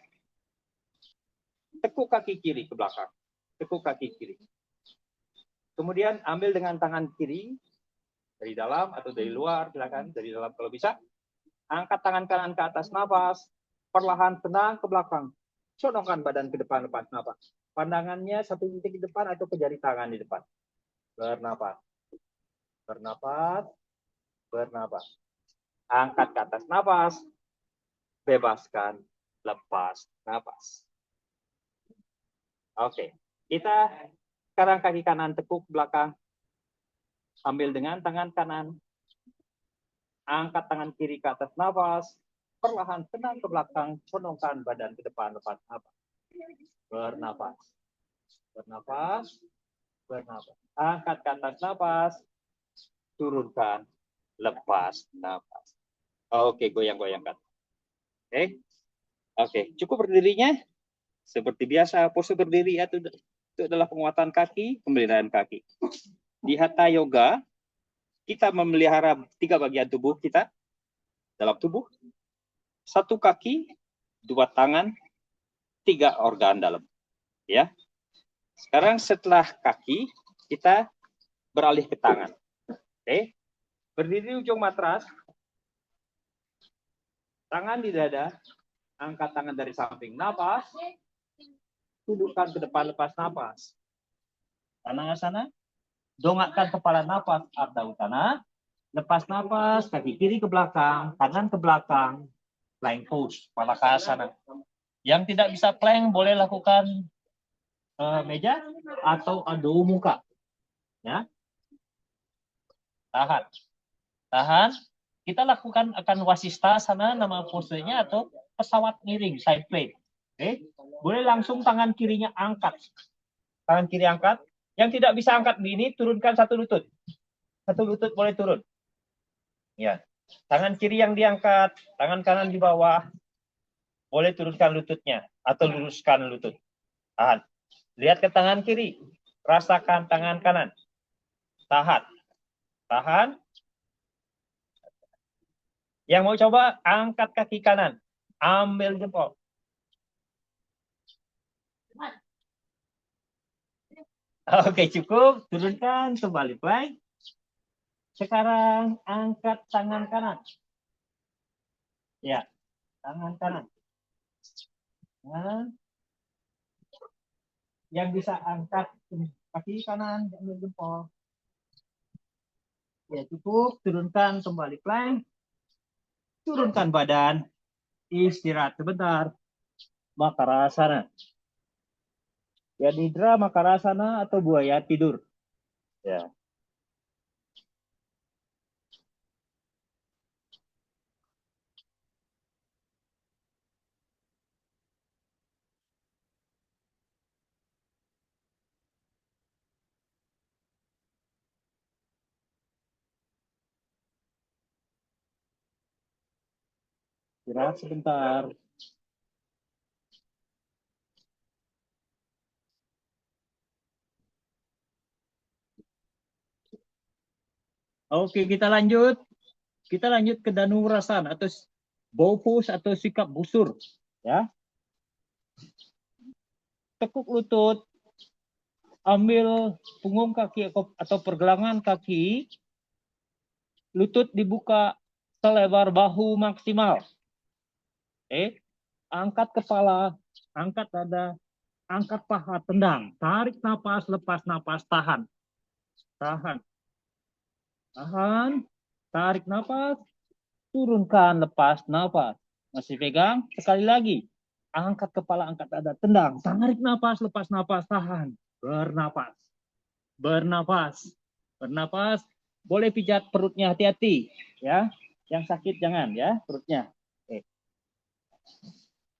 Tekuk kaki kiri ke belakang. Tekuk kaki kiri. Kemudian ambil dengan tangan kiri dari dalam atau dari luar, silakan dari dalam kalau bisa. Angkat tangan kanan ke atas, napas. Perlahan tenang ke belakang. Condongkan badan ke depan, lepas napas. Pandangannya satu titik di depan atau ke jari tangan di depan. Bernapas. Bernapas. Bernapas. Angkat ke atas, napas. Bebaskan, lepas napas. Oke. Kita sekarang kaki kanan tekuk belakang. Ambil dengan tangan kanan. Angkat tangan kiri ke atas, nafas. Perlahan tenang ke belakang, condongkan badan ke depan, lepas napas. Bernapas. Bernapas. Bernapas. Angkat ke atas, nafas. Turunkan, lepas napas. Oke, goyang-goyangkan. Oke. Oke, cukup berdirinya. Seperti biasa, pose berdiri itu adalah penguatan kaki, pemeliharaan kaki. Di Hatha Yoga, kita memelihara 3 bagian tubuh kita. dalam tubuh. Satu kaki, dua tangan, tiga organ dalam. Ya. Sekarang setelah kaki, kita beralih ke tangan. Oke. Berdiri di ujung matras, tangan di dada, angkat tangan dari samping. Napas, dudukkan ke depan, lepas napas. Tangan dongakkan kepala, napas Ardha Utana. Lepas napas, kaki kiri ke belakang, tangan ke belakang, plank pose, Palakasana. Yang tidak bisa plank boleh lakukan meja atau ado muka. Ya. Tahan. Tahan. Kita lakukan akan wasista sana, nama posenya, atau pesawat miring, side plane. Oke. Boleh langsung tangan kirinya angkat. Tangan kiri angkat. Yang tidak bisa angkat begini, turunkan satu lutut. Satu lutut boleh turun. Ya. Tangan kiri yang diangkat, tangan kanan di bawah. Boleh turunkan lututnya atau luruskan lutut. Tahan. Lihat ke tangan kiri. Rasakan tangan kanan. Tahan. Tahan. Yang mau coba, angkat kaki kanan. Ambil jempol. Oke, cukup. Turunkan, kembali plank. Sekarang angkat tangan kanan. Ya, tangan kanan. Nah, yang bisa angkat kaki kanan, ambil jempol. Ya, cukup. Turunkan, kembali plank. Turunkan badan. Istirahat sebentar. Makarasana. Ya, nidra, makarasana, atau buaya tidur. Ya. Istirahat sebentar. Oke, kita lanjut. Kita lanjut ke Dhanurasana atau bow pose atau sikap busur. Ya. Tekuk lutut. Ambil punggung kaki atau pergelangan kaki. Lutut dibuka selebar bahu maksimal. Angkat kepala, angkat dada, angkat paha, tendang. Tarik napas, lepas napas, tahan. Tahan. Tahan. Tarik napas, turunkan, lepas napas. Masih pegang, sekali lagi. Angkat kepala, angkat dada, tendang. Tarik napas, lepas napas, tahan. Bernapas. Bernapas. Bernapas. Boleh pijat perutnya, hati-hati. Ya, yang sakit jangan ya perutnya.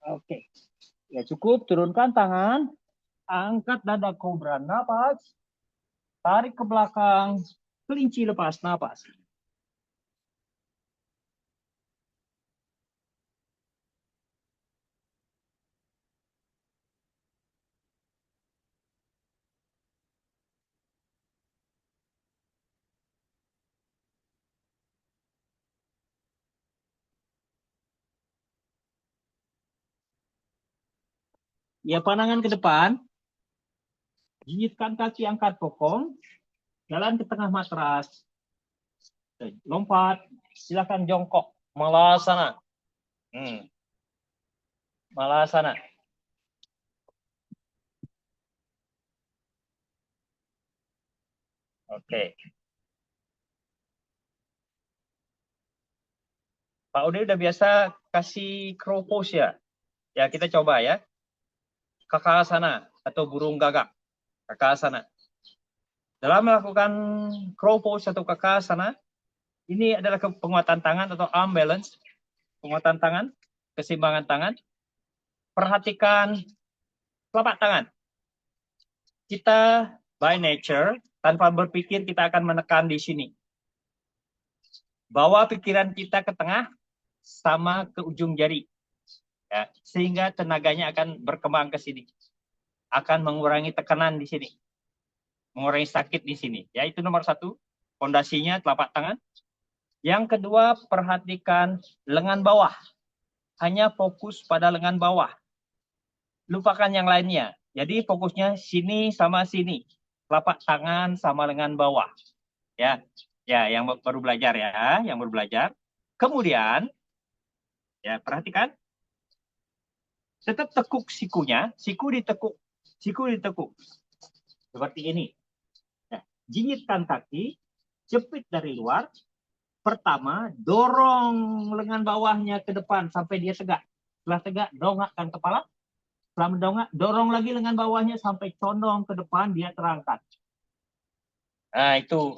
Oke. Ya cukup, turunkan tangan. Angkat dada kobra, napas. Tarik ke belakang. Kelinci, lepas napas. Ya, pandangan ke depan. Gigitkan kaki, angkat bokong. Jalan ke tengah matras. Lompat. Silakan jongkok. Malasana. Malasana. Oke. Pak Udi udah biasa kasih crow pose ya? Ya, kita coba ya. Kakasana atau burung gagak. Kakasana. Dalam melakukan crow pose atau kakasana, ini adalah penguatan tangan atau arm balance. Penguatan tangan, keseimbangan tangan. Perhatikan telapak tangan. Kita by nature, tanpa berpikir kita akan menekan di sini. Bawa pikiran kita ke tengah sama ke ujung jari. Ya, sehingga tenaganya akan berkembang ke sini. Akan mengurangi tekanan di sini. Mengurangi sakit di sini. Ya, itu nomor satu. Fondasinya telapak tangan. Yang kedua, perhatikan lengan bawah. Hanya fokus pada lengan bawah. Lupakan yang lainnya. Jadi fokusnya sini sama sini. Telapak tangan sama lengan bawah. Ya, ya, yang baru belajar ya, yang baru belajar. Kemudian, ya perhatikan, tetap tekuk sikunya, siku ditekuk, seperti ini. Nah, jingitkan kaki, jepit dari luar. Pertama, dorong lengan bawahnya ke depan sampai dia tegak. Setelah tegak, dongakkan kepala. Setelah mendongak, dorong lagi lengan bawahnya sampai condong ke depan, dia terangkat. Nah, itu.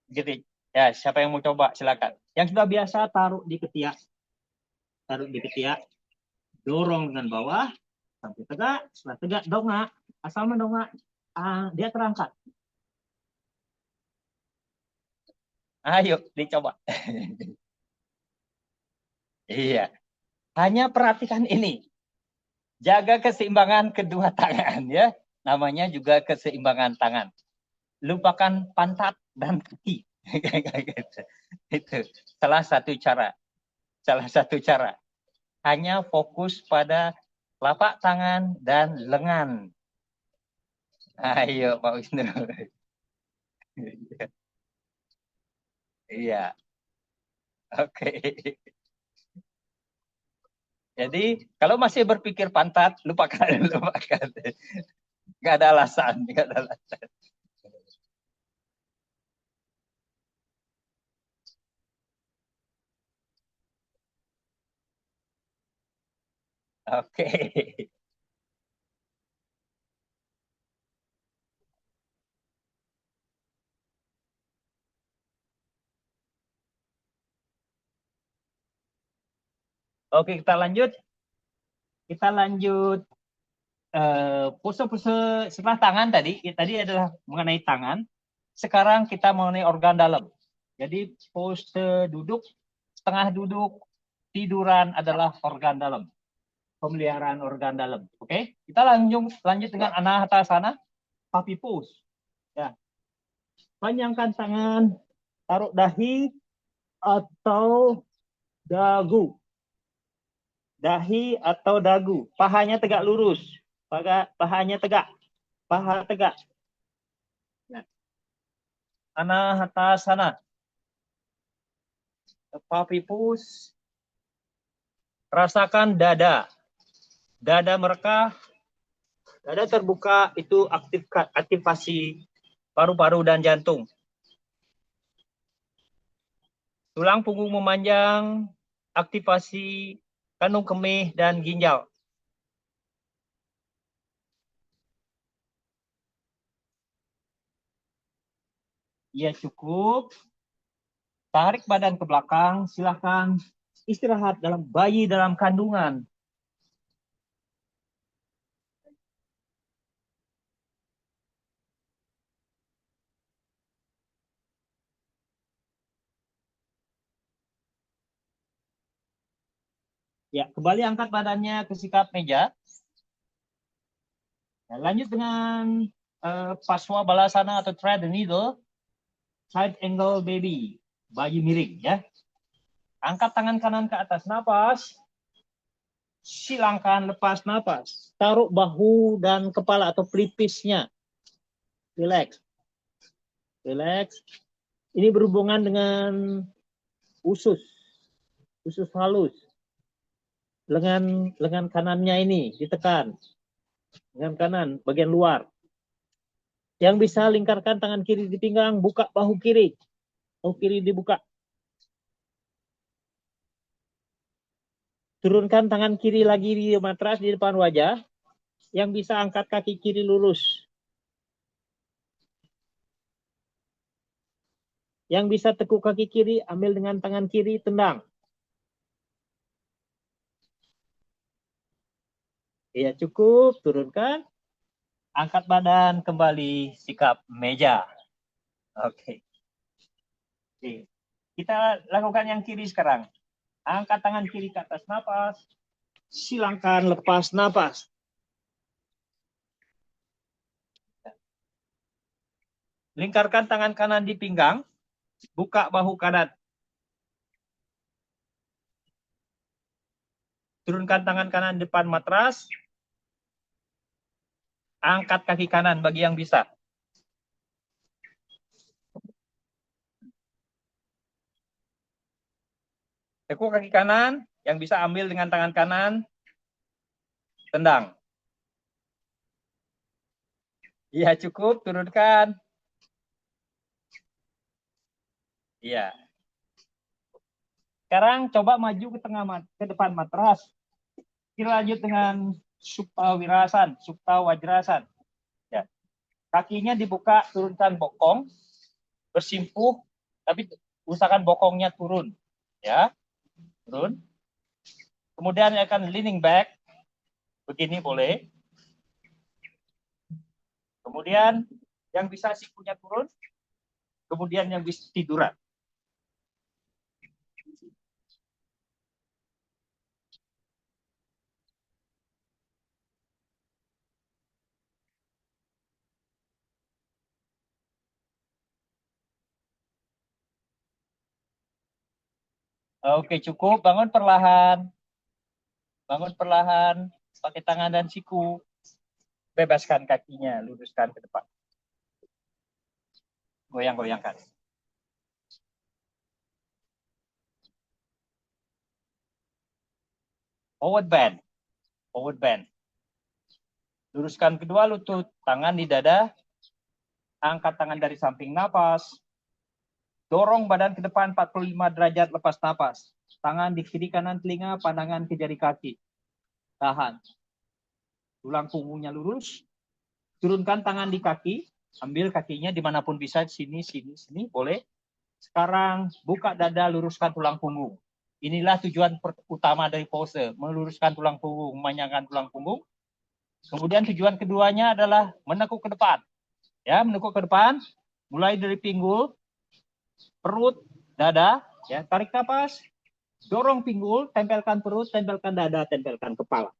Gitu. Ya, siapa yang mau coba silakan. Yang sudah biasa taruh di ketiak. Dorong dengan bawah sampai tegak. Setelah tegak, dongak. Asal mendongak, dia terangkat. Ayo, dicoba. Iya. Hanya perhatikan ini. Jaga keseimbangan kedua tangan ya. Namanya juga keseimbangan tangan. Lupakan pantat dan kaki. Itu salah satu cara. Hanya fokus pada telapak tangan dan lengan. Ayo Pak Wisnu. Iya. Oke. Jadi kalau masih berpikir pantat, lupakan. Nggak ada alasan. Oke. Oke, kita lanjut. Pose-pose setelah tangan tadi adalah mengenai tangan. Sekarang kita mengenai organ dalam. Jadi pose duduk, setengah duduk, tiduran adalah organ dalam. Pemeliharaan organ dalam. Oke, kita lanjut dengan anahatasana, puppy pose. Ya. Panjangkan tangan, taruh dahi atau dagu. Dahi atau dagu. Pahanya tegak lurus. Pahanya tegak. Paha tegak. Anahatasana. Puppy pose. Rasakan dada. Dada mereka, dada terbuka itu aktivasi paru-paru dan jantung. Tulang punggung memanjang, aktivasi kandung kemih dan ginjal. Ya cukup. Tarik badan ke belakang, silahkan istirahat dalam bayi dalam kandungan. Ya, kembali angkat badannya ke sikap meja. Nah, lanjut dengan Paswa Balasana atau thread the needle, side angle baby, bayi miring ya. Angkat tangan kanan ke atas, napas. Silangkan lepas napas. Taruh bahu dan kepala atau pelipisnya. Relax. Relax. Ini berhubungan dengan usus halus. Lengan kanannya ini ditekan. Lengan kanan bagian luar. Yang bisa lingkarkan tangan kiri di pinggang, buka bahu kiri. Bahu kiri dibuka. Turunkan tangan kiri lagi di matras di depan wajah. Yang bisa angkat kaki kiri lurus. Yang bisa tekuk kaki kiri, ambil dengan tangan kiri, tendang. Ya cukup, turunkan. Angkat badan, kembali sikap meja. Oke. Oke. Kita lakukan yang kiri sekarang. Angkat tangan kiri ke atas, napas. Silangkan lepas napas. Lingkarkan tangan kanan di pinggang. Buka bahu kanan. Turunkan tangan kanan depan matras. Angkat kaki kanan bagi yang bisa. Tekuk kaki kanan, yang bisa ambil dengan tangan kanan. Tendang. Iya, cukup. Turunkan. Iya. Sekarang coba maju ke tengah ke depan matras. Kita lanjut dengan Supta Wirasan, Supta Wajrasan. Ya. Kakinya dibuka, turunkan bokong, bersimpuh, tapi usahakan bokongnya turun. Ya, turun. Kemudian akan leaning back, begini boleh. Kemudian yang bisa sikunya turun, kemudian yang bisa tiduran. Oke, cukup. Bangun perlahan. Bangun perlahan. Pakai tangan dan siku. Bebaskan kakinya, luruskan ke depan. Goyang-goyangkan. Forward bend. Forward bend. Luruskan kedua lutut, tangan di dada. Angkat tangan dari samping napas. Dorong badan ke depan 45 derajat, lepas napas. Tangan di kiri kanan telinga, pandangan ke jari kaki. Tahan. Tulang punggungnya lurus. Turunkan tangan di kaki. Ambil kakinya dimanapun bisa. Sini, sini, sini. Boleh. Sekarang buka dada, luruskan tulang punggung. Inilah tujuan utama dari pose. Meluruskan tulang punggung, memanjangkan tulang punggung. Kemudian tujuan keduanya adalah menekuk ke depan. Ya, menekuk ke depan. Mulai dari pinggul, perut, dada. Ya, tarik nafas. Dorong pinggul, tempelkan perut, tempelkan dada, tempelkan kepala.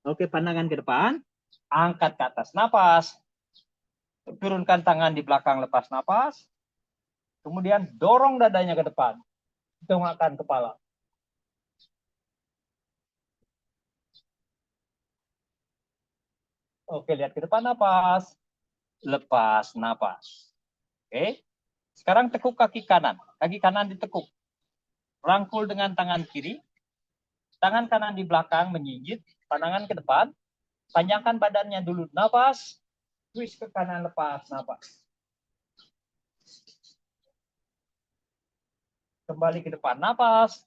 Oke, pandangan ke depan. Angkat ke atas napas. Turunkan tangan di belakang, lepas napas. Kemudian dorong dadanya ke depan. Dongakkan kepala. Oke, lihat ke depan napas. Lepas napas. Oke. Sekarang tekuk kaki kanan. Kaki kanan ditekuk. Rangkul dengan tangan kiri. Tangan kanan di belakang menyinjit. Pandangan ke depan. Panjangkan badannya dulu. Napas. Twist ke kanan, lepas napas. Kembali ke depan, napas.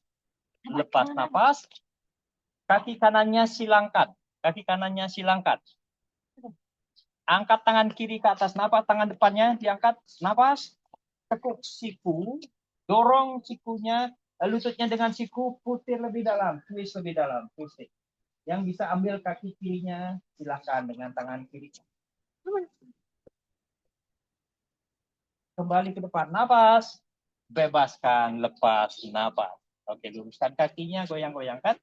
Lepas napas. Kaki kanannya silangkan. Kaki kanannya silangkan. Angkat tangan kiri ke atas napas. Tangan depannya diangkat. Napas. Tekuk siku. Dorong sikunya. Lututnya dengan siku. Putir lebih dalam. Twist lebih dalam. Twisting. Yang bisa ambil kaki kirinya, silahkan dengan tangan kiri. Kembali ke depan, napas. Bebaskan, lepas, napas. Oke, luruskan kakinya, goyang-goyangkan.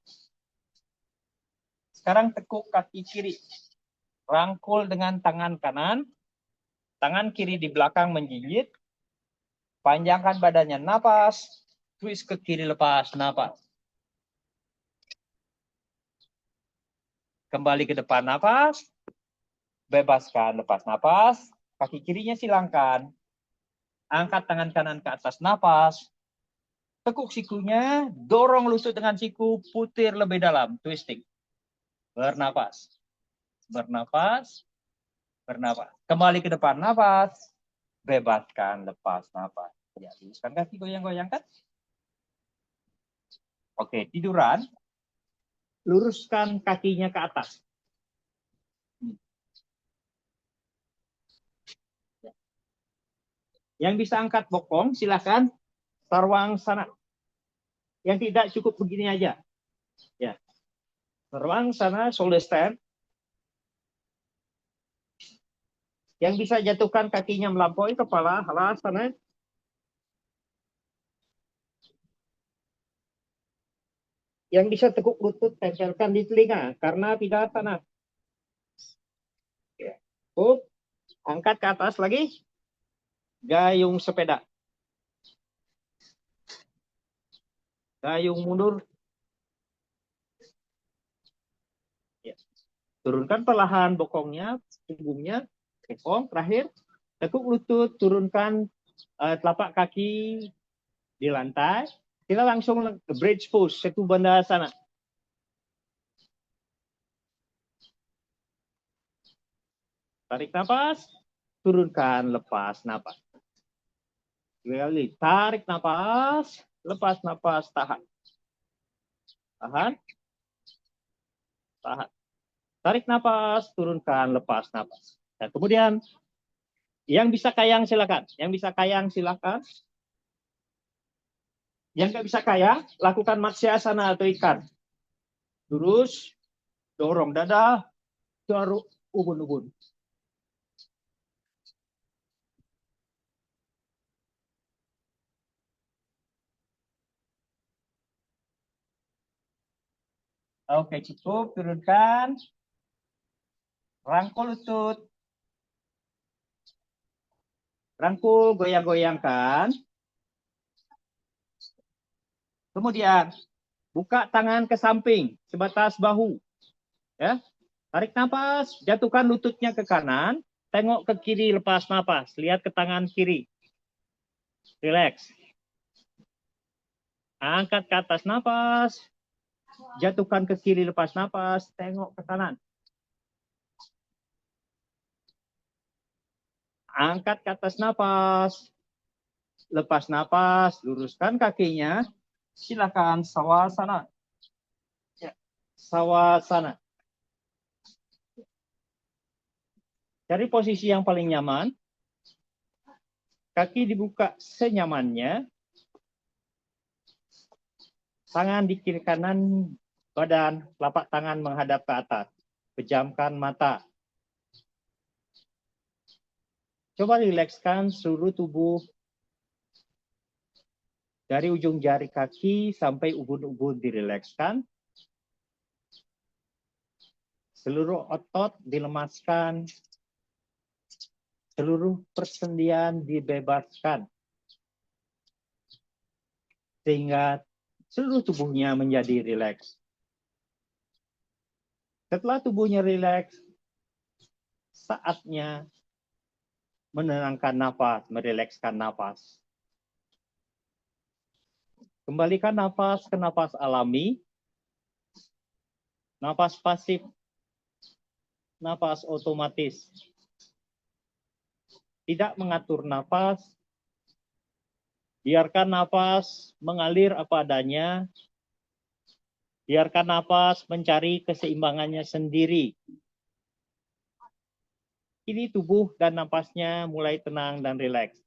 Sekarang tekuk kaki kiri. Rangkul dengan tangan kanan. Tangan kiri di belakang menjinjit. Panjangkan badannya, napas. Twist ke kiri, lepas, napas. Kembali ke depan, napas. Bebaskan, lepas, napas. Kaki kirinya silangkan. Angkat tangan kanan ke atas, napas. Tekuk sikunya, dorong lutut dengan siku, putir lebih dalam, twisting. Bernapas. Bernapas. Bernapas. Kembali ke depan, napas. Bebaskan, lepas, napas. Ya, luruskan kaki, goyang-goyangkan. Oke, tiduran. Luruskan kakinya ke atas. Yang bisa angkat bokong, silakan. Sarwang sana. Yang tidak cukup begini aja. Ya. Sarwang sana, shoulder stand. Yang bisa jatuhkan kakinya melampaui kepala, halas sana. Yang bisa tekuk lutut, tempelkan di telinga karena tidak tanah. Cukup. Angkat ke atas lagi. Gayung sepeda. Gayung mundur. Ya. Turunkan perlahan bokongnya, punggungnya, bokong terakhir. Tekuk lutut, turunkan telapak kaki di lantai. Kita langsung ke bridge pose, satu benda sana. Tarik nafas, turunkan, lepas nafas. Kembali, tarik nafas, lepas nafas, tahan. Tahan. Tahan. Tarik nafas, turunkan, lepas nafas. Dan kemudian yang bisa kayang silakan. Yang bisa kayang silakan. Yang nggak bisa kayang, lakukan matsyasana atau ikan. Lurus, dorong dada, garuk ubun-ubun. Oke, cukup. Turunkan. Rangkul lutut. Rangkul, goyang-goyangkan. Kemudian, buka tangan ke samping, sebatas bahu. Ya, tarik nafas, jatuhkan lututnya ke kanan, tengok ke kiri, lepas nafas. Lihat ke tangan kiri. Relax. Angkat ke atas nafas, jatuhkan ke kiri, lepas nafas, tengok ke kanan. Angkat ke atas nafas, lepas nafas, luruskan kakinya. Silakan sawasana. Ya, sawasana. Cari posisi yang paling nyaman. Kaki dibuka senyamannya. Tangan di kiri kanan badan, telapak tangan menghadap ke atas. Pejamkan mata. Coba rilekskan seluruh tubuh. Dari ujung jari kaki sampai ubun-ubun dirilekskan. Seluruh otot dilemaskan. Seluruh persendian dibebaskan. Sehingga seluruh tubuhnya menjadi rileks. Setelah tubuhnya rileks, saatnya menenangkan nafas, merilekskan nafas. Kembalikan nafas ke nafas alami, nafas pasif, nafas otomatis. Tidak mengatur nafas, biarkan nafas mengalir apa adanya, biarkan nafas mencari keseimbangannya sendiri. Kini tubuh dan nafasnya mulai tenang dan rileks.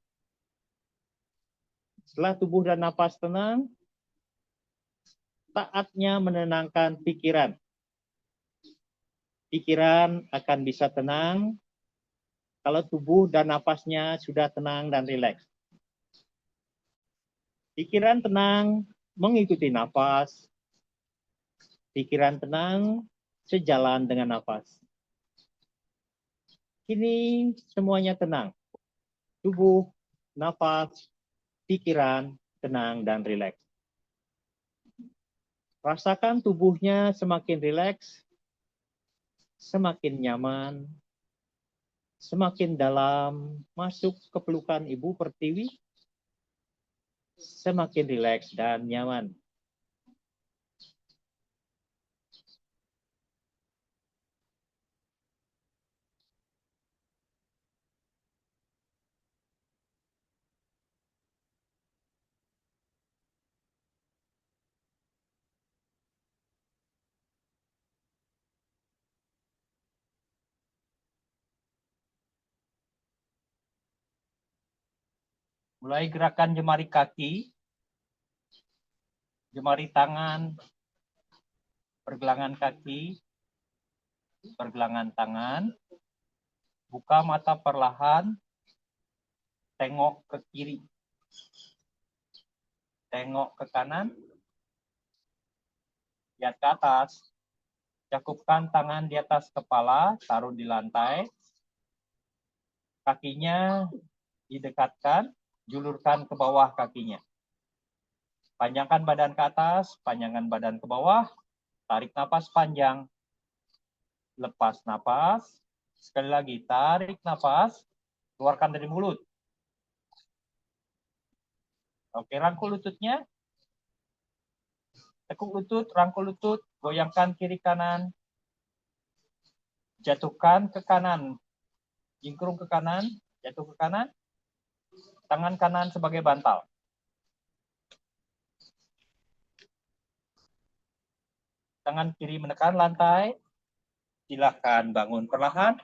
Setelah tubuh dan nafas tenang, saatnya menenangkan pikiran. Pikiran akan bisa tenang kalau tubuh dan nafasnya sudah tenang dan rileks. Pikiran tenang mengikuti nafas. Pikiran tenang sejalan dengan nafas. Kini semuanya tenang. Tubuh, nafas, pikiran tenang dan rileks. Rasakan tubuhnya semakin rileks, semakin nyaman, semakin dalam masuk ke pelukan Ibu Pertiwi, semakin rileks dan nyaman. Mulai gerakan jemari kaki, jemari tangan, pergelangan kaki, pergelangan tangan. Buka mata perlahan, tengok ke kiri, tengok ke kanan, lihat ke atas. Cakupkan tangan di atas kepala, taruh di lantai. Kakinya didekatkan, julurkan ke bawah kakinya. Panjangkan badan ke atas, panjangkan badan ke bawah, tarik napas panjang. Lepas napas, sekali lagi tarik napas, keluarkan dari mulut. Oke, rangkul lututnya. Tekuk lutut, rangkul lutut, goyangkan kiri kanan. Jatuhkan ke kanan. Jingkrung ke kanan, jatuh ke kanan. Tangan kanan sebagai bantal. Tangan kiri menekan lantai. Silakan bangun perlahan.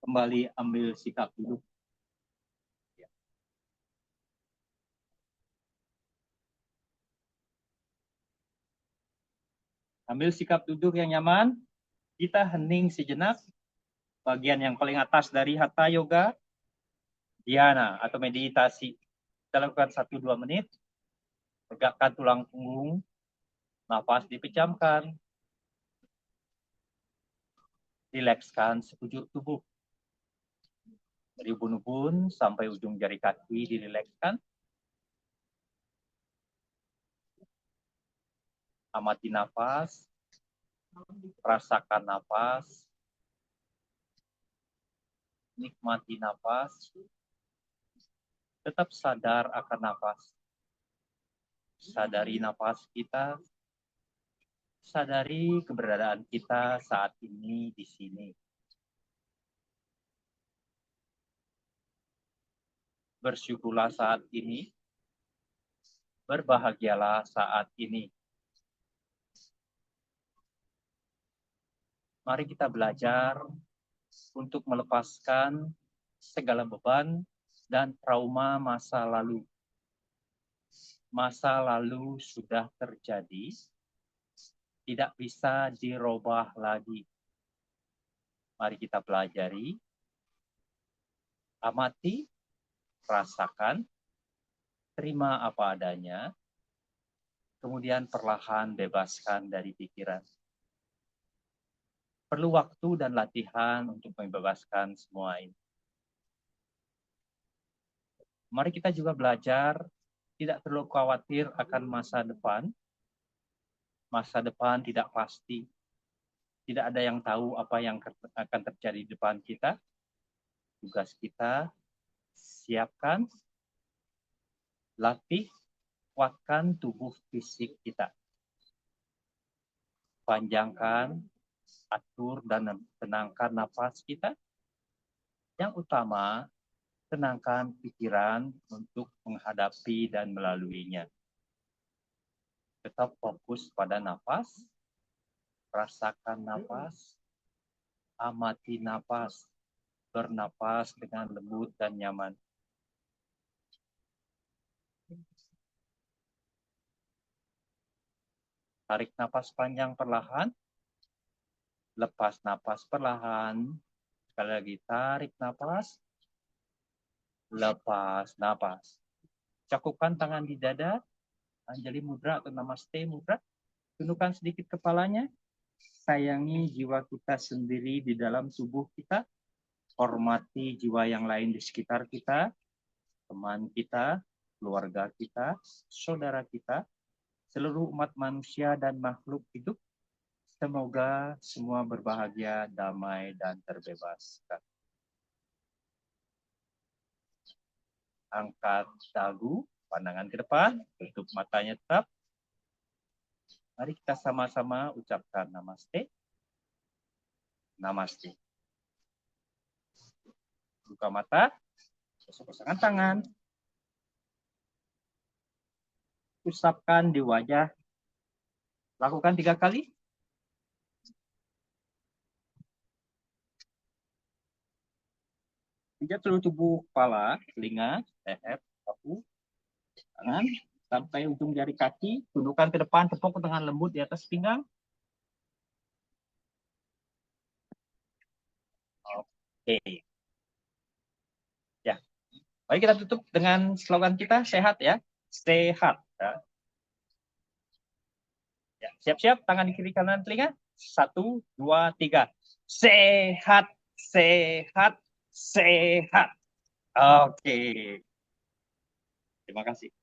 Kembali ambil sikap duduk. Ambil sikap duduk yang nyaman. Kita hening sejenak. Bagian yang paling atas dari Hatha Yoga, dhyana atau meditasi. Kita lakukan 1-2 menit. Tegakkan tulang punggung. Nafas dipejamkan. Rilekskan sekujur tubuh. Dari ubun-ubun sampai ujung jari kaki dirilekskan. Amati nafas. Rasakan nafas. Nikmati nafas. Tetap sadar akan nafas. Sadari nafas kita. Sadari keberadaan kita saat ini di sini. Bersyukurlah saat ini. Berbahagialah saat ini. Mari kita belajar untuk melepaskan segala beban dan trauma masa lalu. Masa lalu sudah terjadi, tidak bisa dirubah lagi. Mari kita pelajari, amati, rasakan, terima apa adanya, kemudian perlahan bebaskan dari pikiran. Perlu waktu dan latihan untuk membebaskan semua ini. Mari kita juga belajar, tidak perlu khawatir akan masa depan. Masa depan tidak pasti. Tidak ada yang tahu apa yang akan terjadi di depan kita. Tugas kita, siapkan, latih, kuatkan tubuh fisik kita. Panjangkan, atur, dan tenangkan nafas kita. Yang utama, tenangkan pikiran untuk menghadapi dan melaluinya. Tetap fokus pada nafas, rasakan nafas, amati nafas, bernapas dengan lembut dan nyaman. Tarik nafas panjang perlahan, lepas nafas perlahan. Sekali lagi, tarik nafas, lepas nafas. Cakupkan tangan di dada, Anjali Mudra atau Namaste Mudra. Tundukkan sedikit kepalanya. Sayangi jiwa kita sendiri di dalam tubuh kita. Hormati jiwa yang lain di sekitar kita. Teman kita, keluarga kita, saudara kita, seluruh umat manusia dan makhluk hidup. Semoga semua berbahagia, damai, dan terbebaskan. Angkat dagu, pandangan ke depan, tutup matanya tetap. Mari kita sama-sama ucapkan namaste. Namaste. Buka mata, gosok-gosokkan tangan. Usapkan di wajah. Lakukan 3 kali. Pijat seluruh tubuh kepala, telinga, leher, bahu, tangan, sampai ujung jari kaki. Tundukkan ke depan, tepuk dengan lembut di atas pinggang. Oke. Ya. Mari kita tutup dengan slogan kita, sehat ya. Sehat. Ya. Siap-siap, tangan di kiri kanan telinga. 1, 2, 3. Sehat, sehat, sehat. Oke, terima kasih.